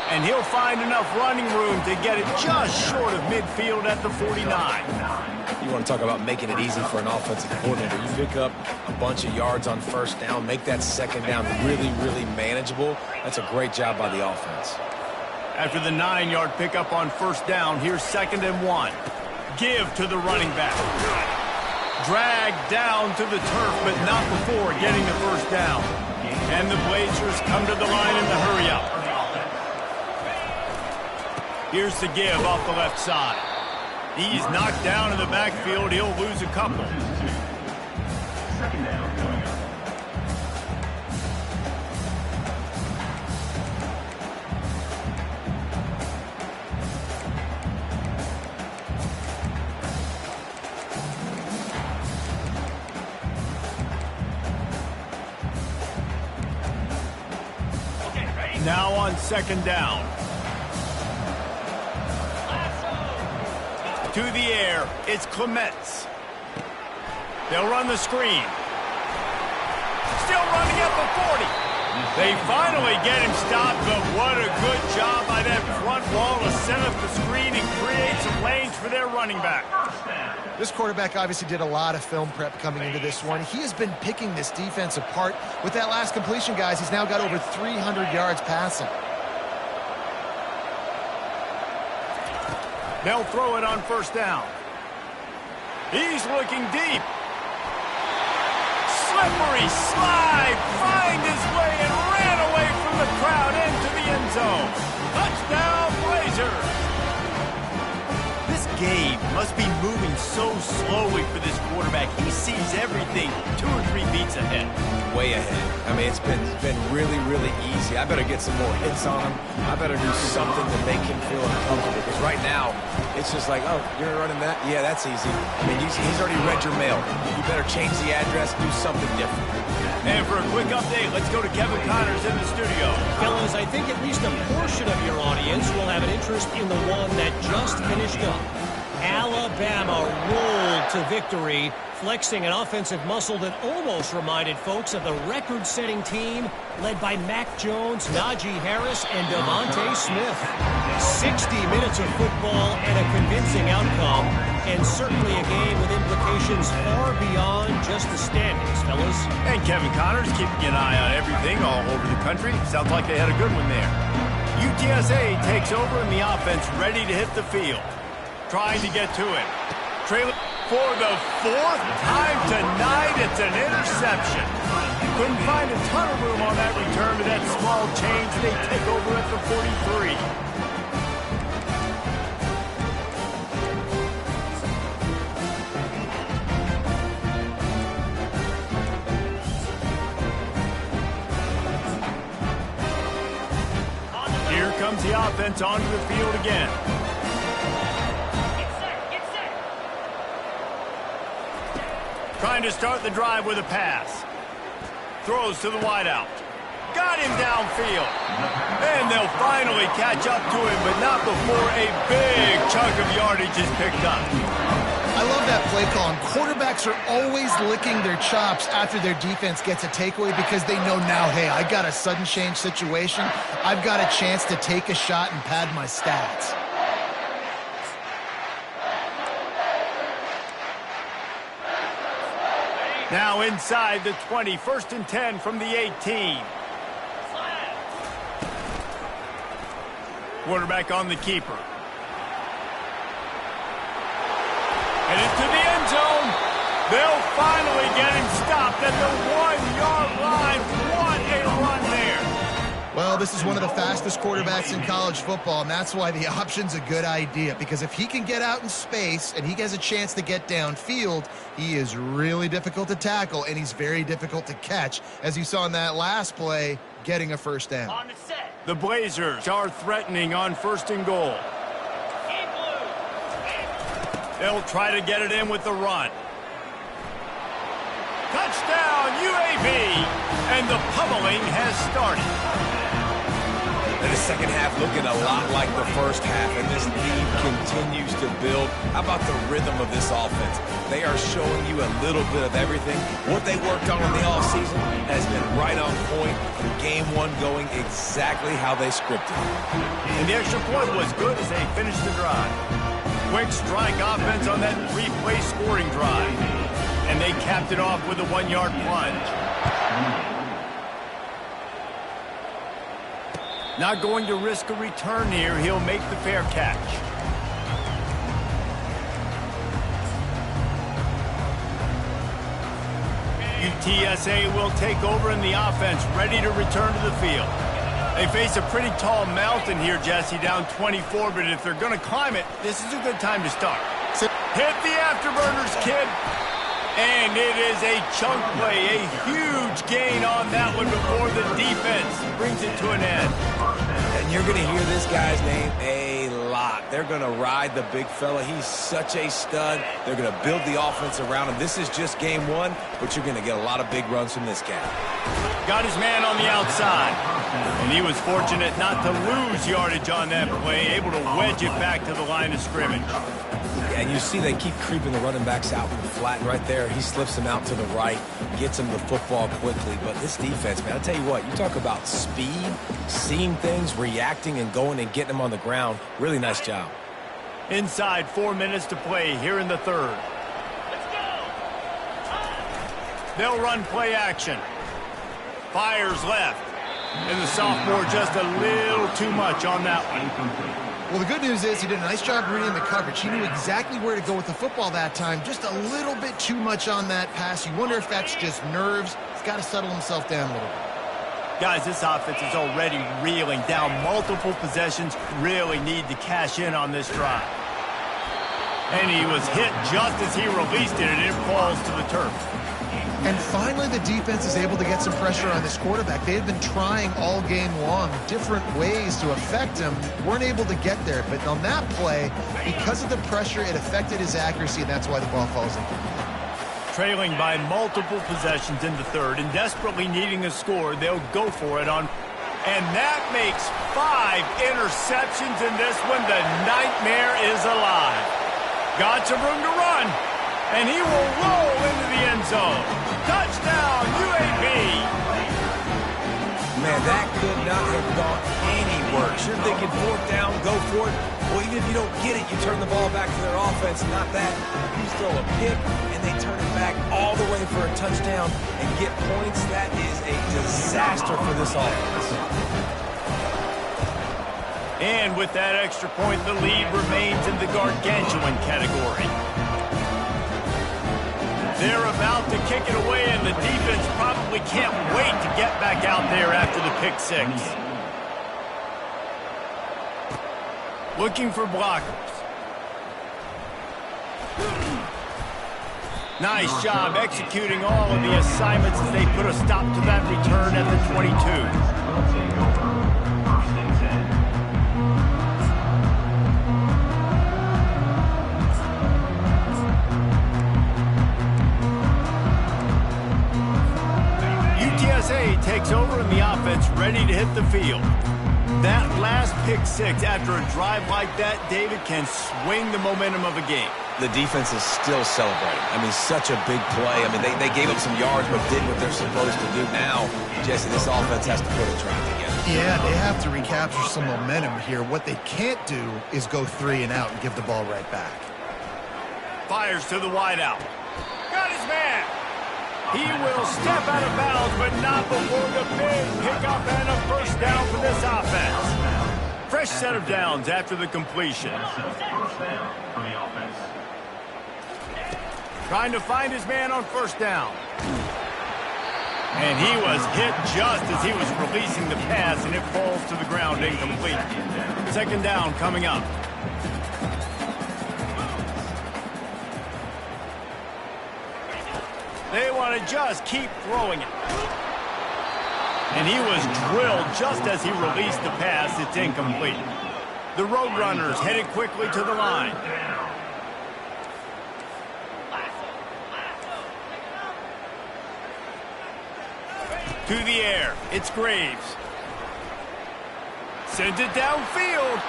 And he'll find enough running room to get it just short of midfield at the 49. You want to talk about making it easy for an offensive coordinator. You pick up a bunch of yards on first down, make that second down really, really manageable. That's a great job by the offense. After the 9-yard pickup on first down, here's 2nd and 1. Give to the running back. Dragged down to the turf, but not before getting the first down. And the Blazers come to the line in the hurry-up. Here's the give off the left side. He's knocked down in the backfield. He'll lose a couple. 2nd down coming up. Now on 2nd down. To the air, it's Clements. They'll run the screen. Still running at the 40. They finally get him stopped, but what a good job by that front wall to set up the screen and create some lanes for their running back. This quarterback obviously did a lot of film prep coming into this one. He has been picking this defense apart. With that last completion, guys, he's now got over 300 yards passing. They'll throw it on first down. He's looking deep. Slippery slide, find his way and ran away from the crowd into the end zone. Touchdown, Blazers. This game must be moving so slowly for this quarterback. He sees everything 2 or 3 beats ahead. Way ahead. I mean, it's been really, really easy. I better get some more hits on him. I better do something to make him feel uncomfortable. Because right now, it's just like, oh, you're running that? Yeah, that's easy. I mean, he's already read your mail. You better change the address, do something different. And for a quick update, let's go to Kevin Connors in the studio. Fellas, I think at least a portion of your audience will have an interest in the one that just finished up. Alabama rolled to victory, flexing an offensive muscle that almost reminded folks of the record-setting team led by Mac Jones, Najee Harris, and Devontae Smith. 60 minutes of football and a convincing outcome, and certainly a game with implications far beyond just the standings, fellas. And Kevin Connors keeping an eye on everything all over the country. Sounds like they had a good one there. UTSA takes over and the offense ready to hit the field. Trying to get to it. Trailer for the 4th time tonight. It's an interception. Couldn't find a ton of room on that return to that small change. They take over at the 43. Here comes the offense onto the field again. Trying to start the drive with a pass. Throws to the wideout. Got him downfield. And they'll finally catch up to him, but not before a big chunk of yardage is picked up. I love that play call. And quarterbacks are always licking their chops after their defense gets a takeaway because they know now, hey, I got a sudden change situation. I've got a chance to take a shot and pad my stats. Now inside the 20, 1st and 10 from the 18. Quarterback on the keeper. Headed to the end zone. They'll finally get him stopped at the 1-yard line. What a run there. Well, this is one of the fastest quarterbacks in college football, and that's why the option's a good idea, because if he can get out in space and he has a chance to get downfield, he is really difficult to tackle, and he's very difficult to catch, as you saw in that last play, getting a first down. The Blazers are threatening on 1st and goal. They'll try to get it in with the run. Touchdown, UAB! And the pummeling has started. And the second half looking a lot like the first half, and this lead continues to build. How about the rhythm of this offense? They are showing you a little bit of everything. What they worked on in the offseason has been right on point, and game one going exactly how they scripted. And the extra point was good as they finished the drive. Quick strike offense on that 3-play scoring drive. And they capped it off with a 1-yard plunge. Not going to risk a return here. He'll make the fair catch. UTSA will take over in the offense, ready to return to the field. They face a pretty tall mountain here, Jesse, down 24, but if they're going to climb it, this is a good time to start. Hit the afterburners, kid. And it is a chunk play, a huge gain on that one before the defense brings it to an end. And you're going to hear this guy's name a lot. They're going to ride the big fella. He's such a stud. They're going to build the offense around him. This is just game one, but you're going to get a lot of big runs from this guy. Got his man on the outside. And he was fortunate not to lose yardage on that play, able to wedge it back to the line of scrimmage. And you see they keep creeping the running backs out in the flat right there. He slips them out to the right, gets them the football quickly. But this defense, man, I'll tell you what, you talk about speed, seeing things, reacting, and going and getting them on the ground. Really nice job. Inside 4 minutes to play here in the third. Let's go. They'll run play action. Fires left. And the sophomore just a little too much on that one. Well, the good news is he did a nice job reading the coverage. He knew exactly where to go with the football that time. Just a little bit too much on that pass. You wonder if that's just nerves. He's got to settle himself down a little bit. Guys, this offense is already reeling down multiple possessions. Really need to cash in on this drive. And he was hit just as he released it, and it falls to the turf. And finally, the defense is able to get some pressure on this quarterback. They had been trying all game long different ways to affect him. Weren't able to get there. But on that play, because of the pressure, it affected his accuracy, and that's why the ball falls in. Trailing by multiple possessions in the third and desperately needing a score, they'll go for it on. And that makes 5 interceptions in this one. The nightmare is alive. Got some room to run. And he will roll into the end zone. Touchdown, UAB. Man, that could not have gone any worse. You're thinking 4th down, go for it. Well, even if you don't get it, you turn the ball back to their offense. Not that. You throw a pick, and they turn it back all the way for a touchdown and get points. That is a disaster for this offense. And with that extra point, the lead remains in the gargantuan category. They're about to kick it away, and the defense probably can't wait to get back out there after the pick 6. Looking for blockers. Nice job executing all of the assignments as they put a stop to that return at the 22. UTSA takes over in the offense, ready to hit the field. That last pick 6 after a drive like that, David, can swing the momentum of a game. The defense is still celebrating. I mean, such a big play. I mean, they gave up some yards but did what they're supposed to do. Now, Jesse, this offense has to put a drive together. Yeah, they have to recapture some momentum here. What they can't do is go 3 and out and give the ball right back. Fires to the wideout. Got his man. He will step out of bounds, but not before the big pickup and a first down for this offense. Fresh set of downs after the completion. Trying to find his man on first down. And he was hit just as he was releasing the pass, and it falls to the ground incomplete. Second down coming up. They want to just keep throwing it. And he was drilled just as he released the pass. It's incomplete. The Roadrunners headed quickly to the line. To the air. It's Graves. Sends it downfield.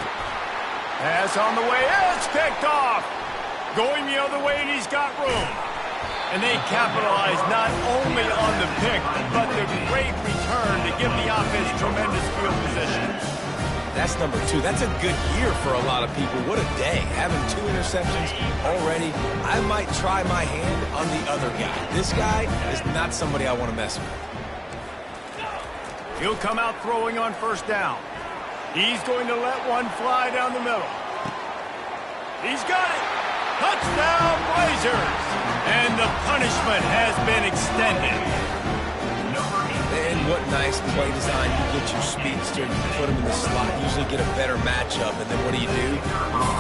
Pass on the way. It's picked off. Going the other way, and he's got room. And they capitalize not only on the pick, but the great return to give the offense tremendous field position. That's number 2. That's a good year for a lot of people. What a day. Having 2 interceptions already. I might try my hand on the other guy. This guy is not somebody I want to mess with. He'll come out throwing on first down. He's going to let one fly down the middle. He's got it. Touchdown, Blazers. And the punishment has been extended. And what nice play design. You get your speedster, you put him in the slot, usually get a better matchup. And then what do? You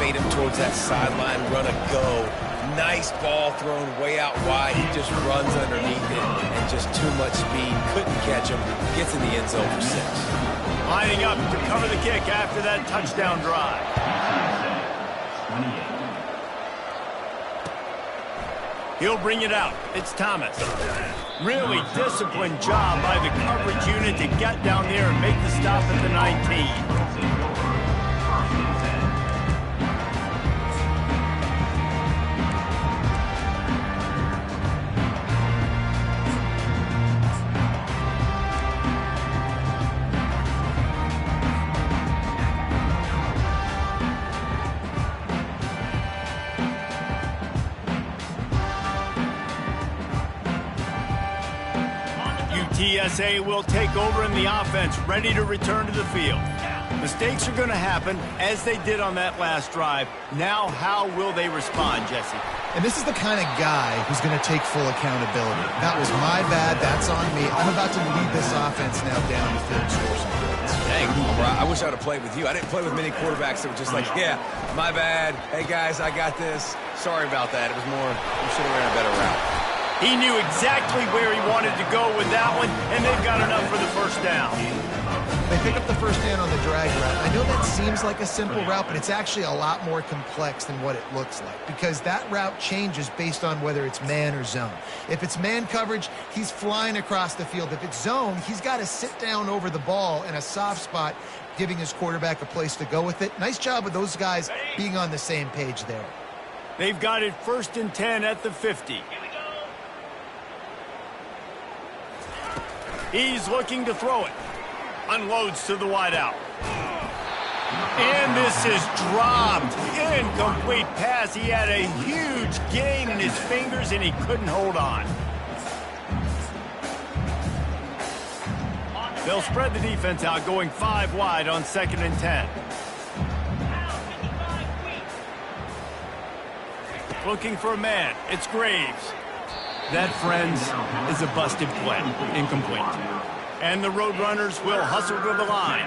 fade him towards that sideline, run a go. Nice ball thrown way out wide. He just runs underneath it and just too much speed. Couldn't catch him. Gets in the end zone for 6. Lining up to cover the kick after that touchdown drive. He'll bring it out. It's Thomas. Really disciplined job by the coverage unit to get down there and make the stop at the 19. TSA will take over in the offense, ready to return to the field. Mistakes are going to happen, as they did on that last drive. Now, how will they respond, Jesse? And this is the kind of guy who's going to take full accountability. That was my bad. That's on me. I'm about to lead this offense now down the field, score some points. Dang, I wish I would have played with you. I didn't play with many quarterbacks that were just like, yeah, my bad. Hey, guys, I got this. Sorry about that. It was more, we should have ran a better route. He knew exactly where he wanted to go with that one, and they've got enough for the first down. They pick up the first down on the drag route. I know that seems like a simple route, but it's actually a lot more complex than what it looks like, because that route changes based on whether it's man or zone. If it's man coverage, he's flying across the field. If it's zone, he's got to sit down over the ball in a soft spot, giving his quarterback a place to go with it. Nice job of those guys being on the same page there. They've got it 1st and 10 at the 50. He's looking to throw it. Unloads to the wideout. And this is dropped. Incomplete pass. He had a huge gain in his fingers, and he couldn't hold on. They'll spread the defense out, going 5 wide on 2nd and 10. Looking for a man. It's Graves. That, friends, is a busted play. Incomplete. And the Roadrunners will hustle to the line.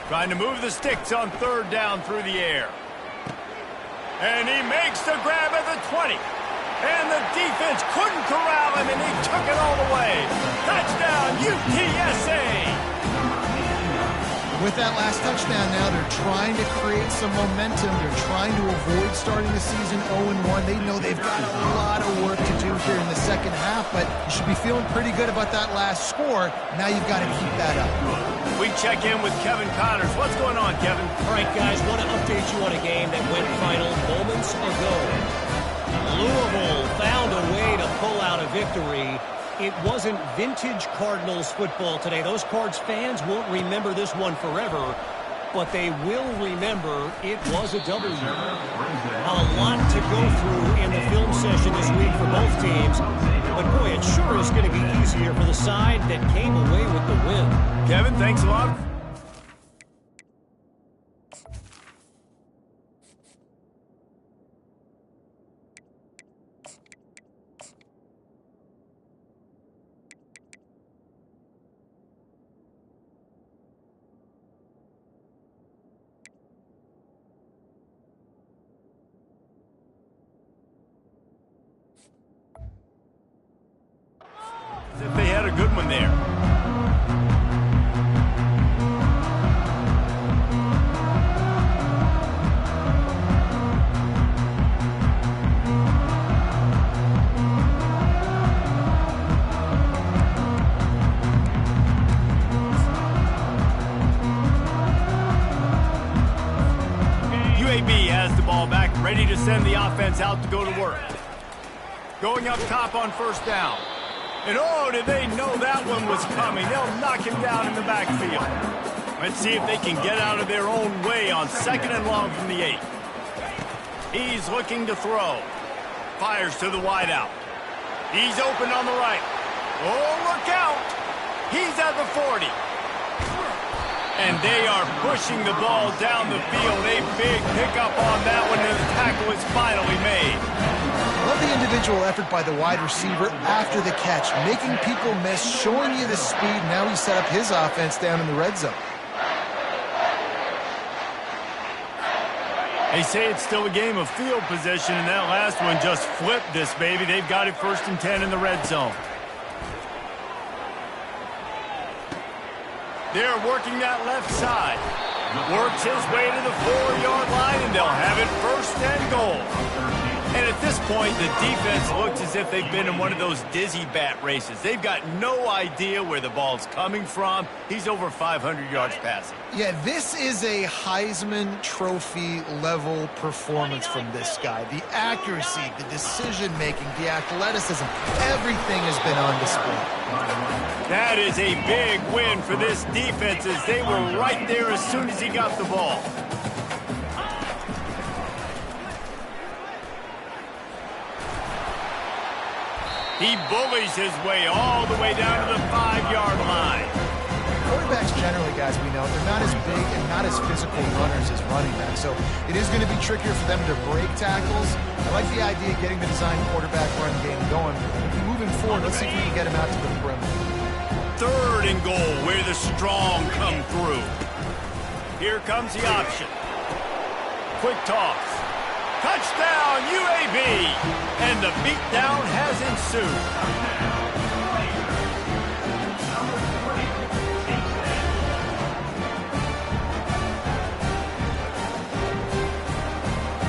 Trying to move the sticks on 3rd down through the air. And he makes the grab at the 20. And the defense couldn't corral him, and he took it all the way. Touchdown, UTSA! With that last touchdown now, they're trying to create some momentum. They're trying to avoid starting the season 0-1. They know they've got a lot of work to do here in the second half, but you should be feeling pretty good about that last score. Now you've got to keep that up. We check in with Kevin Connors. What's going on, Kevin? All right, guys, want to update you on a game that went final moments ago. Louisville found a way to pull out a victory. It wasn't vintage Cardinals football today. Those Cards fans won't remember this one forever, but they will remember it was a W. A lot to go through in the film session this week for both teams, but boy, it sure is going to be easier for the side that came away with the win. Kevin, thanks a lot. good one there. UAB has the ball back, ready to send the offense out to go to work. Going up top on first down. And oh, did they know that one was coming. They'll knock him down in the backfield. Let's see if they can get out of their own way on 2nd and long from the 8. He's looking to throw. Fires to the wideout. He's open on the right. Oh, look out. He's at the 40. And they are pushing the ball down the field. A big pickup on that one, and the tackle is finally made. Love the individual effort by the wide receiver after the catch, making people miss, showing you the speed. Now he set up his offense down in the red zone. They say it's still a game of field position, and that last one just flipped this baby. They've got it 1st and 10 in the red zone. They're working that left side. Works his way to the 4-yard line, and they'll have it 1st and goal. And at this point, the defense looks as if they've been in one of those dizzy bat races. They've got no idea where the ball's coming from. He's over 500 yards passing. Yeah, this is a Heisman Trophy level performance from this guy. The accuracy, the decision-making, the athleticism, everything has been on display. That is a big win for this defense, as they were right there as soon as he got the ball. He bullies his way all the way down to the 5-yard line. Quarterbacks generally, guys, we know, they're not as big and not as physical runners as running backs, so it is going to be trickier for them to break tackles. I like the idea of getting the design quarterback run game going. Moving forward, let's see if we can get him out to the perimeter. 3rd and goal, where the strong come through. Here comes the option. Quick toss. Touchdown, UAB! And the beatdown has ensued.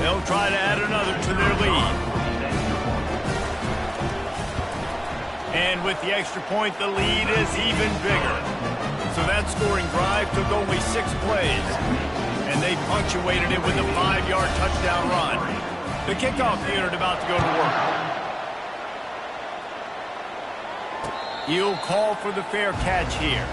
They'll try to add another to their lead. And with the extra point, the lead is even bigger. So that scoring drive took only 6 plays. And they punctuated it with a 5-yard touchdown run. The kickoff unit about to go to work. He'll call for the fair catch here.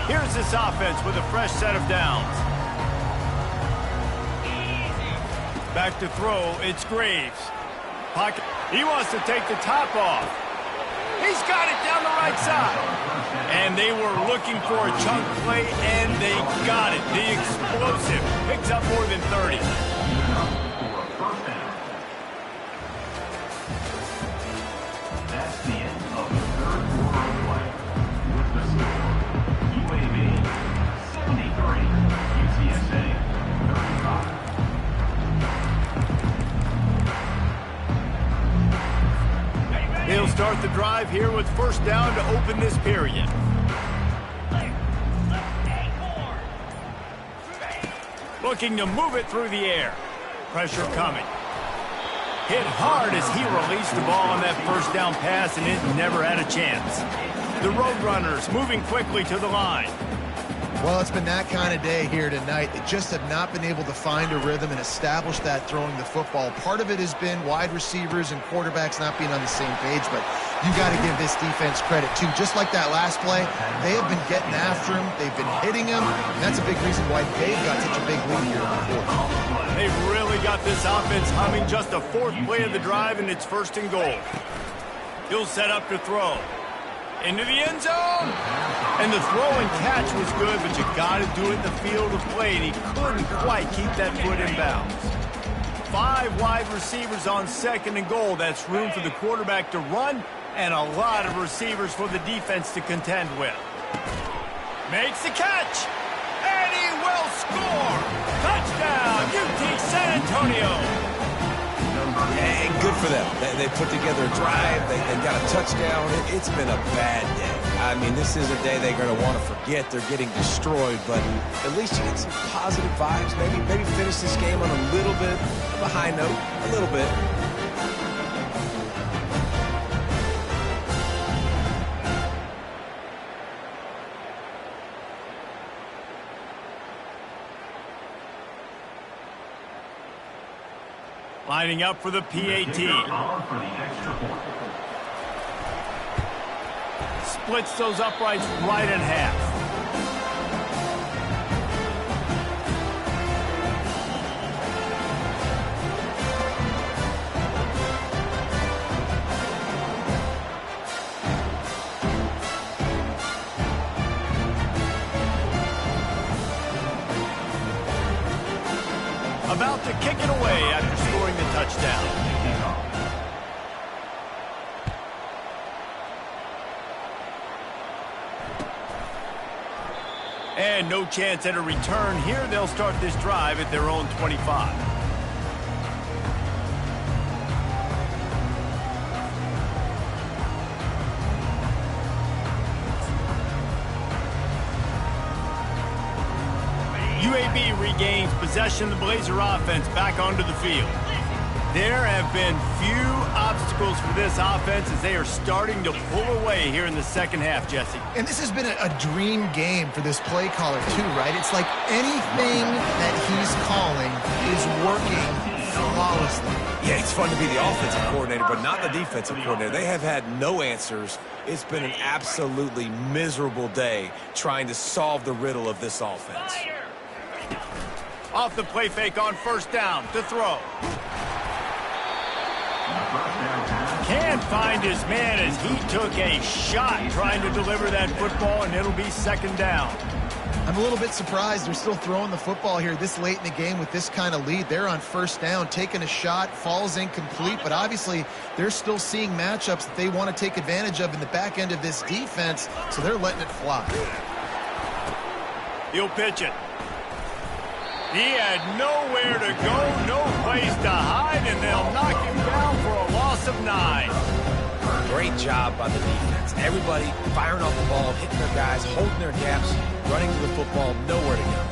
Here's this offense with a fresh set of downs. Back to throw, it's Graves. Pocket. He wants to take the top off. He's got it down the right side. And they were looking for a chunk play, and they got it. The explosive picks up more than 30. That's the end of the 3rd quarter play. With the score, UAB 73, UTSA 35. He'll start the drive here with 1st down to open this period. Looking to move it through the air. Pressure coming. Hit hard as he released the ball on that 1st down pass, and it never had a chance. The Roadrunners moving quickly to the line. Well, it's been that kind of day here tonight. They just have not been able to find a rhythm and establish that throwing the football. Part of it has been wide receivers and quarterbacks not being on the same page, but you got to give this defense credit, too. Just like that last play, they have been getting after him. They've been hitting him, and that's a big reason why they've got such a big lead here in the 4th. They've really got this offense humming. Just the 4th play of the drive, and it's 1st and goal. He'll set up to throw. Into the end zone. And the throw and catch was good, but you got to do it in the field of play, and he couldn't quite keep that foot in bounds. 5 wide receivers on 2nd and goal. That's room for the quarterback to run and a lot of receivers for the defense to contend with. Makes the catch. San Antonio. And good for them. They put together a drive. They got a touchdown. It's been a bad day. I mean, this is a day they're going to want to forget. They're getting destroyed, but at least you get some positive vibes. Maybe finish this game on a little bit of a high note. A little bit. Lining up for the PAT. Splits those uprights right in half. About to kick it away after scoring the touchdown. And no chance at a return here. They'll start this drive at their own 25. UAB regains possession of the Blazer offense back onto the field. There have been few obstacles for this offense as they are starting to pull away here in the second half, Jesse. And this has been a dream game for this play caller too, right? It's like anything that he's calling is working flawlessly. Yeah, it's fun to be the offensive coordinator, but not the defensive coordinator. They have had no answers. It's been an absolutely miserable day trying to solve the riddle of this offense. Off the play fake on first down to throw. Can't find his man as he took a shot trying to deliver that football, and it'll be second down. I'm a little bit surprised they're still throwing the football here this late in the game with this kind of lead. They're on first down, taking a shot, falls incomplete, but obviously they're still seeing matchups that they want to take advantage of in the back end of this defense, so they're letting it fly. He'll pitch it. He had nowhere to go, no place to hide, and they'll knock him down for a loss of 9. Great job by the defense. Everybody firing off the ball, hitting their guys, holding their gaps, running to the football, nowhere to go.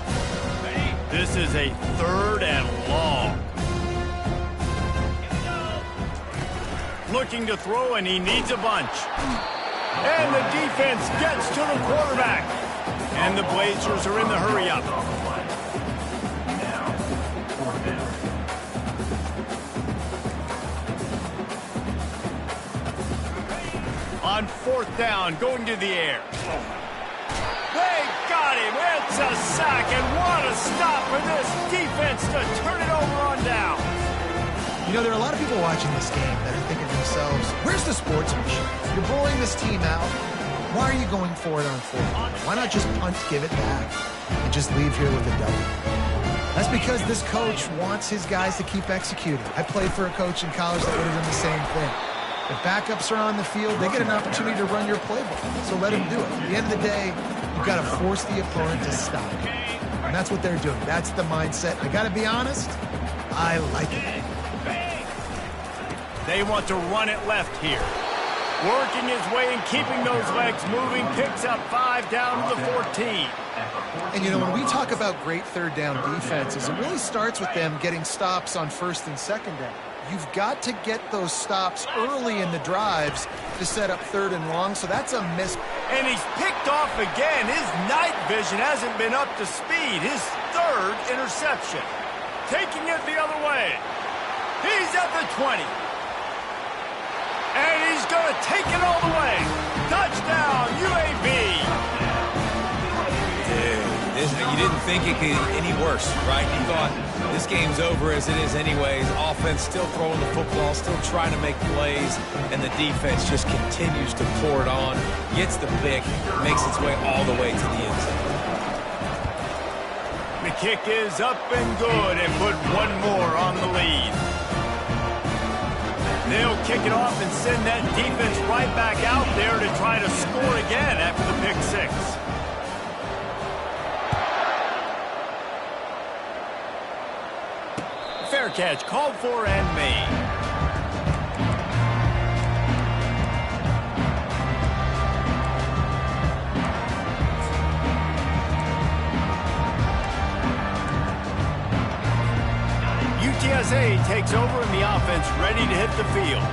This is a 3rd and long. Looking to throw, and he needs a bunch. And the defense gets to the quarterback. And the Blazers are in the hurry-up. On 4th down, going to the air. They got him. It's a sack, and what a stop for this defense to turn it over on down. You know, there are a lot of people watching this game that are thinking to themselves, where's the sportsmanship? You're blowing this team out. Why are you going for it on 4th down? Why not just punt, give it back, and just leave here with a W? That's because this coach wants his guys to keep executing. I played for a coach in college that would have done the same thing. If backups are on the field, they get an opportunity to run your playbook, so let them do it. At the end of the day, you've got to force the opponent to stop. And that's what they're doing. That's the mindset. I got to be honest, I like it. They want to run it left here. Working his way and keeping those legs moving, picks up 5 down to the 14. And, you know, when we talk about great 3rd down defenses, it really starts with them getting stops on 1st and 2nd down. You've got to get those stops early in the drives to set up 3rd and long, so that's a miss. And he's picked off again. His night vision hasn't been up to speed. His 3rd interception. Taking it the other way. He's at the 20. And he's going to take it all the way. Touchdown, UAB. You didn't think it could get any worse, right? You thought this game's over as it is anyways. Offense still throwing the football, still trying to make plays, and the defense just continues to pour it on, gets the pick, makes its way all the way to the end zone. The kick is up and good and put one more on the lead. They'll kick it off and send that defense right back out there to try to score again after the pick 6. Fair catch, called for and made. UTSA takes over and the offense ready to hit the field.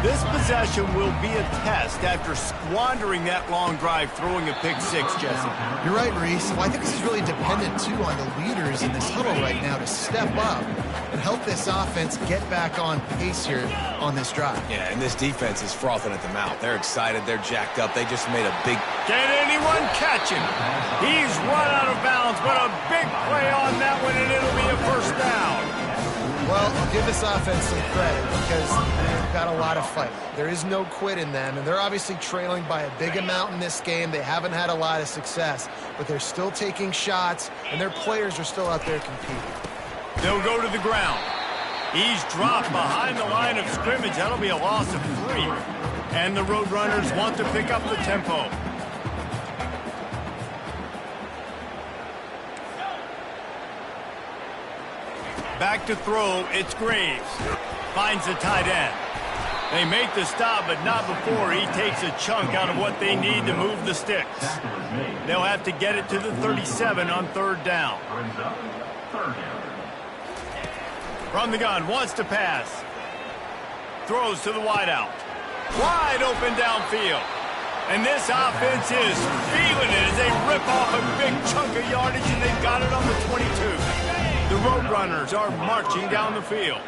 This possession will be a test after squandering that long drive, throwing a pick six, Jesse. You're right, Reese. Well, I think this is really dependent, too, on the leaders in this huddle right now to step up and help this offense get back on pace here on this drive. Yeah, and this defense is frothing at the mouth. They're excited. They're jacked up. They just made a big... Can anyone catch him? He's run out of bounds, but a big play on that one, and it'll be a first down. Well, I'll give this offense some credit because they've got a lot of fight. There is no quit in them, and they're obviously trailing by a big amount in this game. They haven't had a lot of success, but they're still taking shots, and their players are still out there competing. They'll go to the ground. He's dropped behind the line of scrimmage. That'll be a loss of 3. And the Roadrunners want to pick up the tempo. Back to throw, it's Graves. Finds the tight end. They make the stop, but not before he takes a chunk out of what they need to move the sticks. They'll have to get it to the 37 on third down. From the gun, wants to pass. Throws to the wideout. Wide open downfield. And this offense is feeling it as they rip off a big chunk of yardage, and they've got it on the 22. The Roadrunners are marching down the field.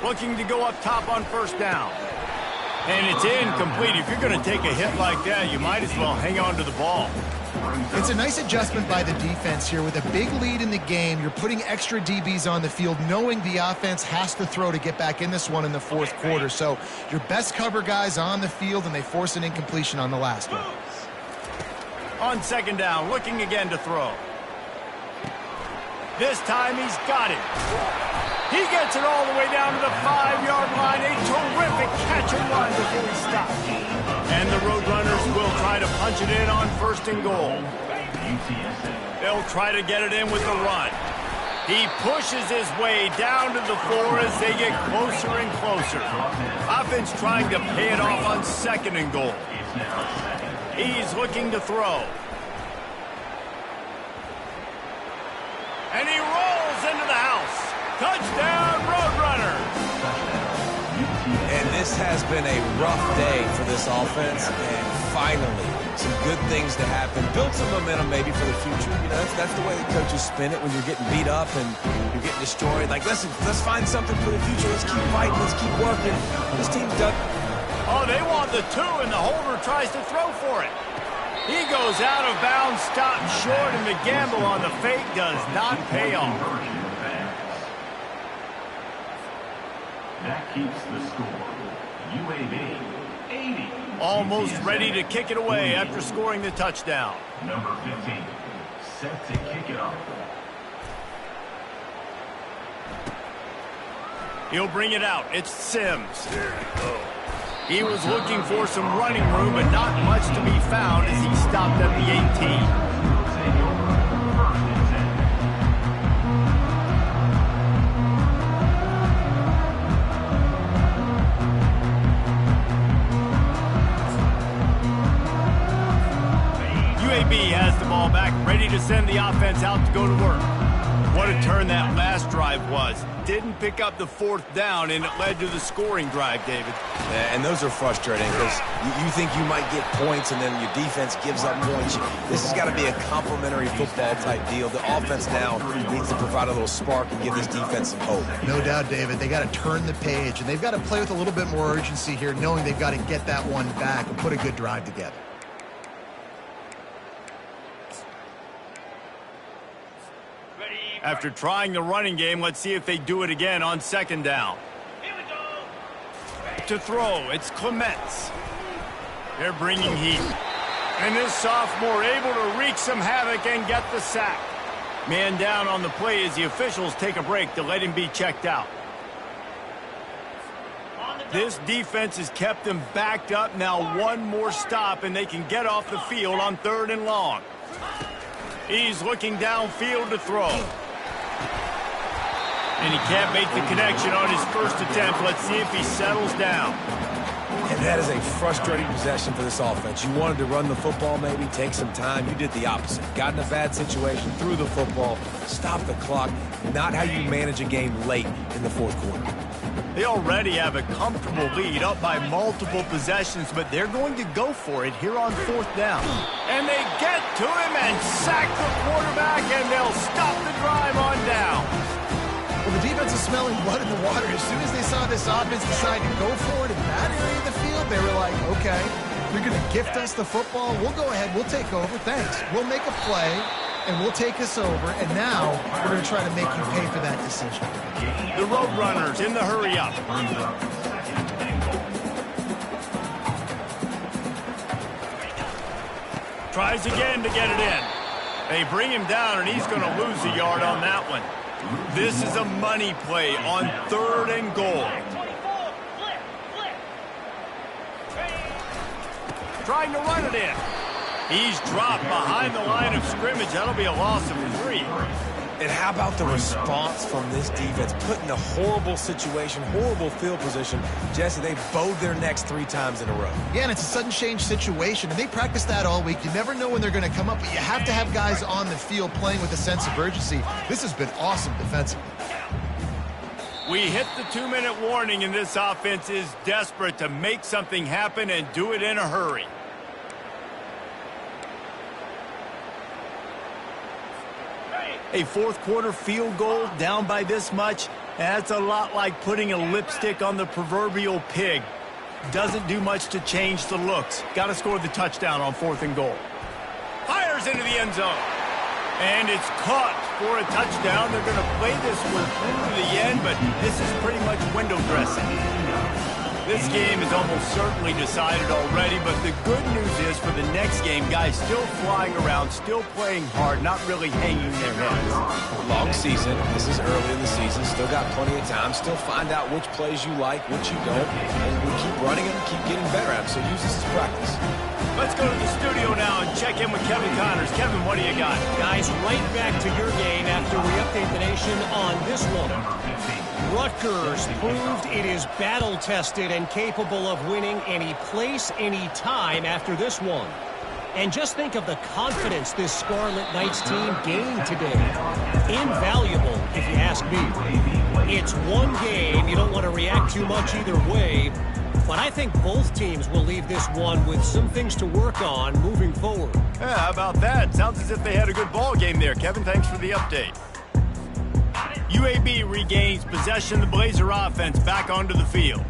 Looking to go up top on first down. And it's incomplete. If you're going to take a hit like that, you might as well hang on to the ball. It's a nice adjustment by the defense here. With a big lead in the game, you're putting extra DBs on the field, knowing the offense has to throw to get back in this one in the fourth quarter. So your best cover guys on the field, and they force an incompletion on the last one. On second down, looking again to throw. This time he's got it. He gets it all the way down to the 5-yard line. A terrific catch and run before he stops. And the Roadrunners will try to punch it in on first and goal. They'll try to get it in with the run. He pushes his way down to the 4 as they get closer and closer. Offense trying to pay it off on second and goal. He's looking to throw. And he rolls into the house. Touchdown, Roadrunners! And this has been a rough day for this offense, and finally, some good things to happen. Build some momentum maybe for the future. You know, that's the way the coaches spin it when you're getting beat up and you're getting destroyed. Like, listen, let's find something for the future. Let's keep fighting. Let's keep working. This team's done. Oh, they want the 2, and the holder tries to throw for it. He goes out of bounds, stopped short, and the gamble on the fake does not pay off. That keeps the score. UAB 80. Almost ready to kick it away after scoring the touchdown. Number 15, set to kick it off. He'll bring it out. It's Sims. He was looking for some running room, but not much to be found as he stopped at the 18. UAB has the ball back, ready to send the offense out to go to work. What a turn that last drive was. Didn't pick up the 4th down, and it led to the scoring drive, David. Yeah, and those are frustrating because you think you might get points, and then your defense gives up points. This has got to be a complementary football-type deal. The offense now needs to provide a little spark and give this defense some hope. No doubt, David. They got to turn the page, and they've got to play with a little bit more urgency here, knowing they've got to get that one back and put a good drive together. After trying the running game, let's see if they do it again on second down. To throw, it's Clements. They're bringing heat. And this sophomore able to wreak some havoc and get the sack. Man down on the play as the officials take a break to let him be checked out. This defense has kept them backed up. Now one more stop and they can get off the field on 3rd and long. He's looking downfield to throw. And he can't make the connection on his first attempt. Let's see if he settles down. And that is a frustrating possession for this offense. You wanted to run the football, maybe take some time. You did the opposite. Got in a bad situation, threw the football, stopped the clock. Not how you manage a game late in the fourth quarter. They already have a comfortable lead, up by multiple possessions, but they're going to go for it here on fourth down. And they get to him and sack the quarterback, and they'll stop the drive on down. Well, the defense is smelling blood in the water. As soon as they saw this offense decide to go for it in that area of the field, they were like, okay, you're going to gift us the football. We'll go ahead. We'll take over. Thanks. We'll make a play, and we'll take us over. And now we're going to try to make you pay for that decision. The Roadrunners in the hurry up. Tries again to get it in. They bring him down, and he's going to lose a yard on that one. This is a money play on 3rd and goal. Trying to run it in. He's dropped behind the line of scrimmage. That'll be a loss of 3. And how about the response from this defense? Put in a horrible situation, horrible field position. Jesse, they bowed their necks 3 times in a row. Yeah, and it's a sudden change situation, and they practice that all week. You never know when they're going to come up, but you have to have guys on the field playing with a sense of urgency. This has been awesome defensively. We hit the 2-minute warning, and this offense is desperate to make something happen and do it in a hurry. A fourth quarter field goal down by this much, that's a lot like putting a lipstick on the proverbial pig. Doesn't do much to change the looks. Got to score the touchdown on 4th and goal. Fires into the end zone. And it's caught for a touchdown. They're going to play this one through to the end, but this is pretty much window dressing. This game is almost certainly decided already, but the good news is for the next game, guys still flying around, still playing hard, not really hanging their heads. Long season. This is early in the season. Still got plenty of time. Still find out which plays you like, which you don't. And we keep running them, keep getting better at them. So use this as practice. Let's go to the studio now and check in with Kevin Connors. Kevin, what do you got? Guys, right back to your game after we update the nation on this one. Rutgers proved it is battle-tested and capable of winning any place, any time after this one. And just think of the confidence this Scarlet Knights team gained today. Invaluable, if you ask me. It's one game. You don't want to react too much either way. But I think both teams will leave this one with some things to work on moving forward. Yeah, how about that? Sounds as if they had a good ball game there. Kevin, thanks for the update. UAB regains possession. The Blazer offense back onto the field.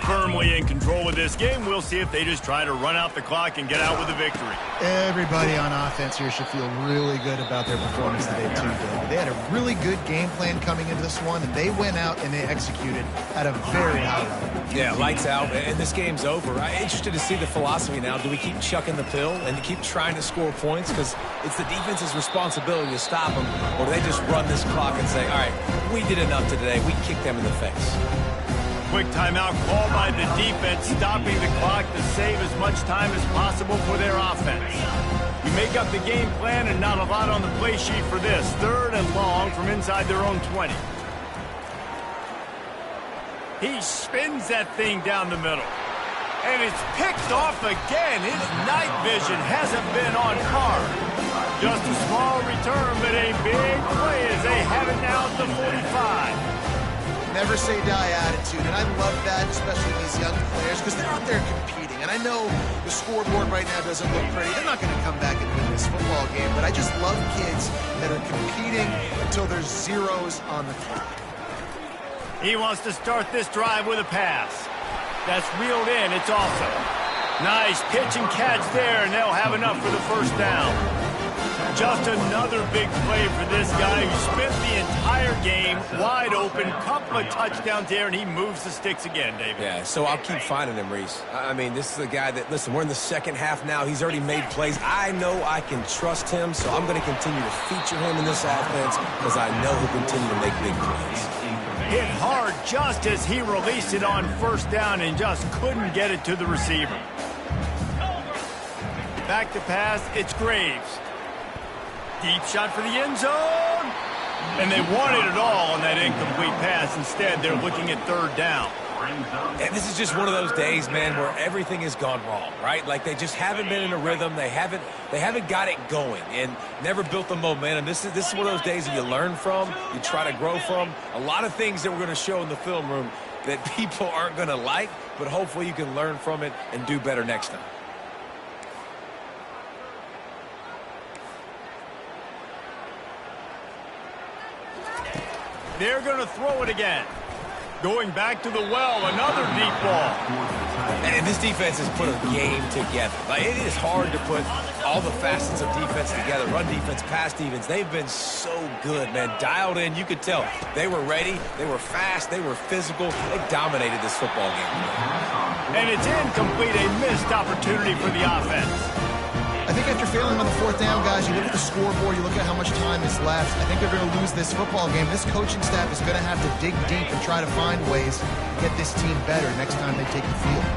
Firmly in control of this game. We'll see if they just try to run out the clock and get out with a victory. Everybody on offense here should feel really good about their performance today, too, David. They had a really good game plan coming into this one, and they went out and they executed at a very high level. Yeah, lights out, and this game's over. I'm interested to see the philosophy now. Do we keep chucking the pill and keep trying to score points? Because it's the defense's responsibility to stop them, or do they just run this clock and say, all right, we did enough today. We kicked them in the face. Quick timeout called by the defense, stopping the clock to save as much time as possible for their offense. You make up the game plan and not a lot on the play sheet for this. 3rd and long from inside their own 20. He spins that thing down the middle. And it's picked off again. His night vision hasn't been on par. Just a small return, but a big play as they have it now at the 45. Never say die attitude, and I love that, especially these young players, because they're out there competing. And I know the scoreboard right now doesn't look pretty. They're not going to come back and win this football game, but I just love kids that are competing until there's zeros on the clock. He wants to start this drive with a pass. That's reeled in. It's awesome. Nice pitch and catch there, and they'll have enough for the first down. Just another big play for this guy who spent the entire game wide open, couple of touchdowns there, and he moves the sticks again, David. Yeah, so I'll keep finding him, Reese. I mean, this is a guy that, listen, we're in the second half now. He's already made plays. I know I can trust him, so I'm going to continue to feature him in this offense because I know he'll continue to make big plays. Hit hard just as he released it on first down and just couldn't get it to the receiver. Back to pass, it's Graves. Deep shot for the end zone. And they wanted it all on that incomplete pass. Instead, they're looking at third down. And this is just one of those days, man, where everything has gone wrong, right? Like they just haven't been in a rhythm. They haven't got it going and never built the momentum. This is one of those days that you learn from, you try to grow from. A lot of things that we're going to show in the film room that people aren't going to like, but hopefully you can learn from it and do better next time. They're going to throw it again. Going back to the well, another deep ball. And this defense has put a game together. Like, it is hard to put all the facets of defense together. Run defense, pass defense. They've been so good, man. Dialed in. You could tell they were ready. They were fast. They were physical. They dominated this football game. And it's incomplete, a missed opportunity for the offense. I think after failing on the fourth down, guys, you look at the scoreboard, you look at how much time is left. I think they're going to lose this football game. This coaching staff is going to have to dig deep and try to find ways to get this team better next time they take the field.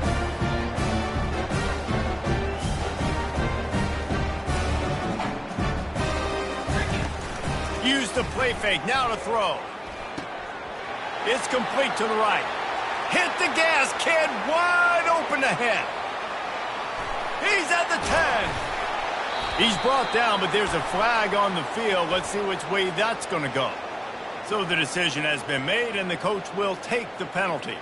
Use the play fake, now to throw. It's complete to the right. Hit the gas, kid, wide open ahead. He's at the 10. He's brought down, but there's a flag on the field. Let's see which way that's going to go. So the decision has been made, and the coach will take the penalty.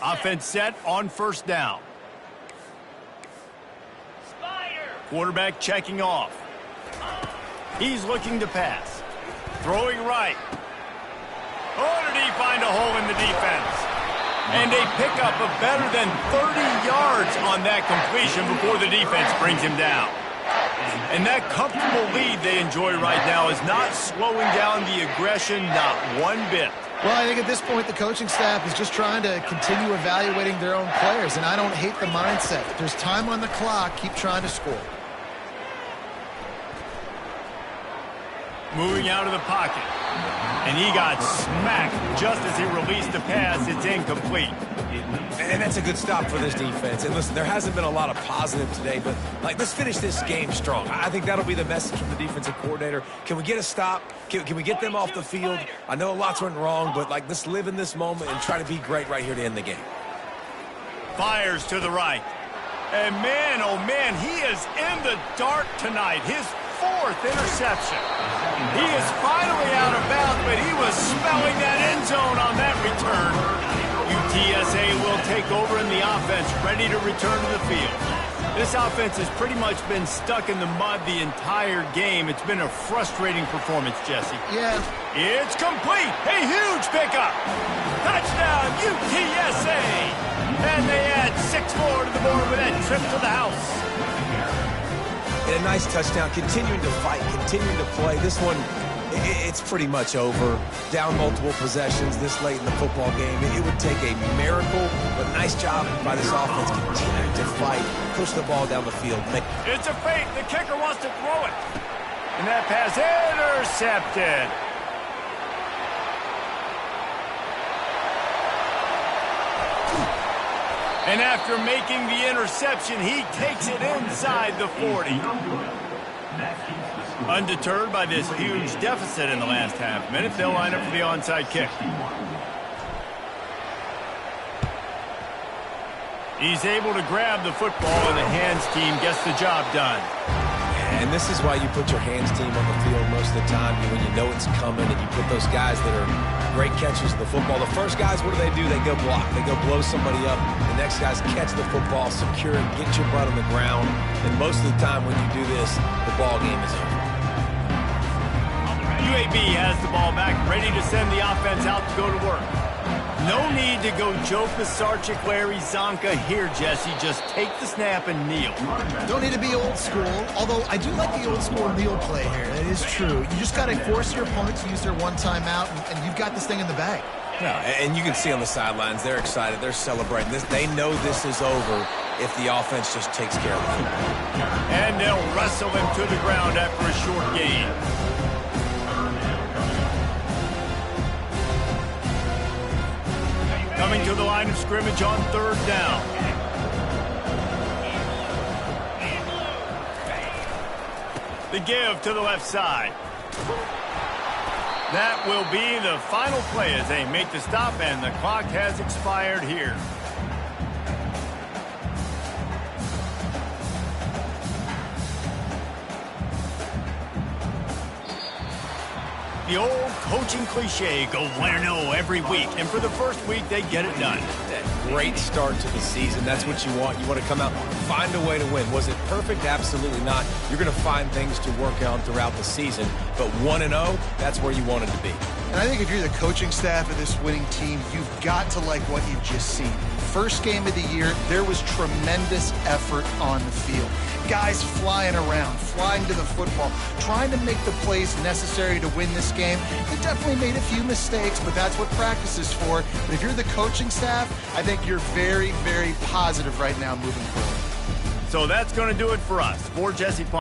Offense set on first down. Quarterback checking off. He's looking to pass. Throwing right. Oh, did he find a hole in the defense? And they pick up a better than 30 yards on that completion before the defense brings him down. And that comfortable lead they enjoy right now is not slowing down the aggression, not one bit. Well, I think at this point the coaching staff is just trying to continue evaluating their own players, and I don't hate the mindset. If there's time on the clock, keep trying to score. Moving out of the pocket. And he got smacked just as he released the pass. It's incomplete. And that's a good stop for this defense. And listen, there hasn't been a lot of positive today, but let's finish this game strong. I think that'll be the message from the defensive coordinator. Can we get a stop? Can we get them off the field? I know lots went wrong, but let's live in this moment and try to be great right here to end the game. Fires to the right. And man, oh man, he is in the dark tonight. His fourth interception. He is finally out of bounds, but he was smelling that end zone on that return. UTSA will take over in the offense, ready to return to the field. This offense has pretty much been stuck in the mud the entire game. It's been a frustrating performance, Jesse. Yeah. It's complete. A huge pickup. Touchdown, UTSA. And they add 6 more to the board with that trip to the house. And a nice touchdown, continuing to fight, continuing to play. This one, it's pretty much over. Down multiple possessions this late in the football game. It would take a miracle, but nice job by this offense continuing to fight, push the ball down the field. It's a fake. The kicker wants to throw it. And that pass intercepted. And after making the interception, he takes it inside the 40. Undeterred by this huge deficit in the last half minute, they'll line up for the onside kick. He's able to grab the football, and the hands team gets the job done. And this is why you put your hands team on the field most of the time when you know it's coming, and you put those guys that are great catchers of the football. The first guys, what do? They go block. They go blow somebody up. The next guys catch the football, secure it, get your butt on the ground. And most of the time when you do this, the ball game is over. UAB has the ball back, ready to send the offense out to go to work. No need to go Joe Pisarcik, Larry Zonka here, Jesse. Just take the snap and kneel. Don't need to be old school, although I do like the old school kneel play here. It is true. You just got to force your opponent to use their one timeout, and you've got this thing in the bag. Yeah, and you can see on the sidelines, they're excited. They're celebrating this. They know this is over if the offense just takes care of it. And they'll wrestle him to the ground after a short gain. Coming to the line of scrimmage on 3rd down. The give to the left side. That will be the final play as they make the stop, and the clock has expired here. The old coaching cliche, go win or no every week. And for the first week, they get it done. Great start to the season. That's what you want. You want to come out, find a way to win. Was it perfect? Absolutely not. You're going to find things to work on throughout the season. But 1-0, that's where you want it to be. And I think if you're the coaching staff of this winning team, you've got to like what you've just seen. First game of the year, there was tremendous effort on the field. Guys flying around, flying to the football, trying to make the plays necessary to win this game. They definitely made a few mistakes, but that's what practice is for. But if you're the coaching staff, I think you're very, very positive right now moving forward. So that's going to do it for us. For Jesse Palmer.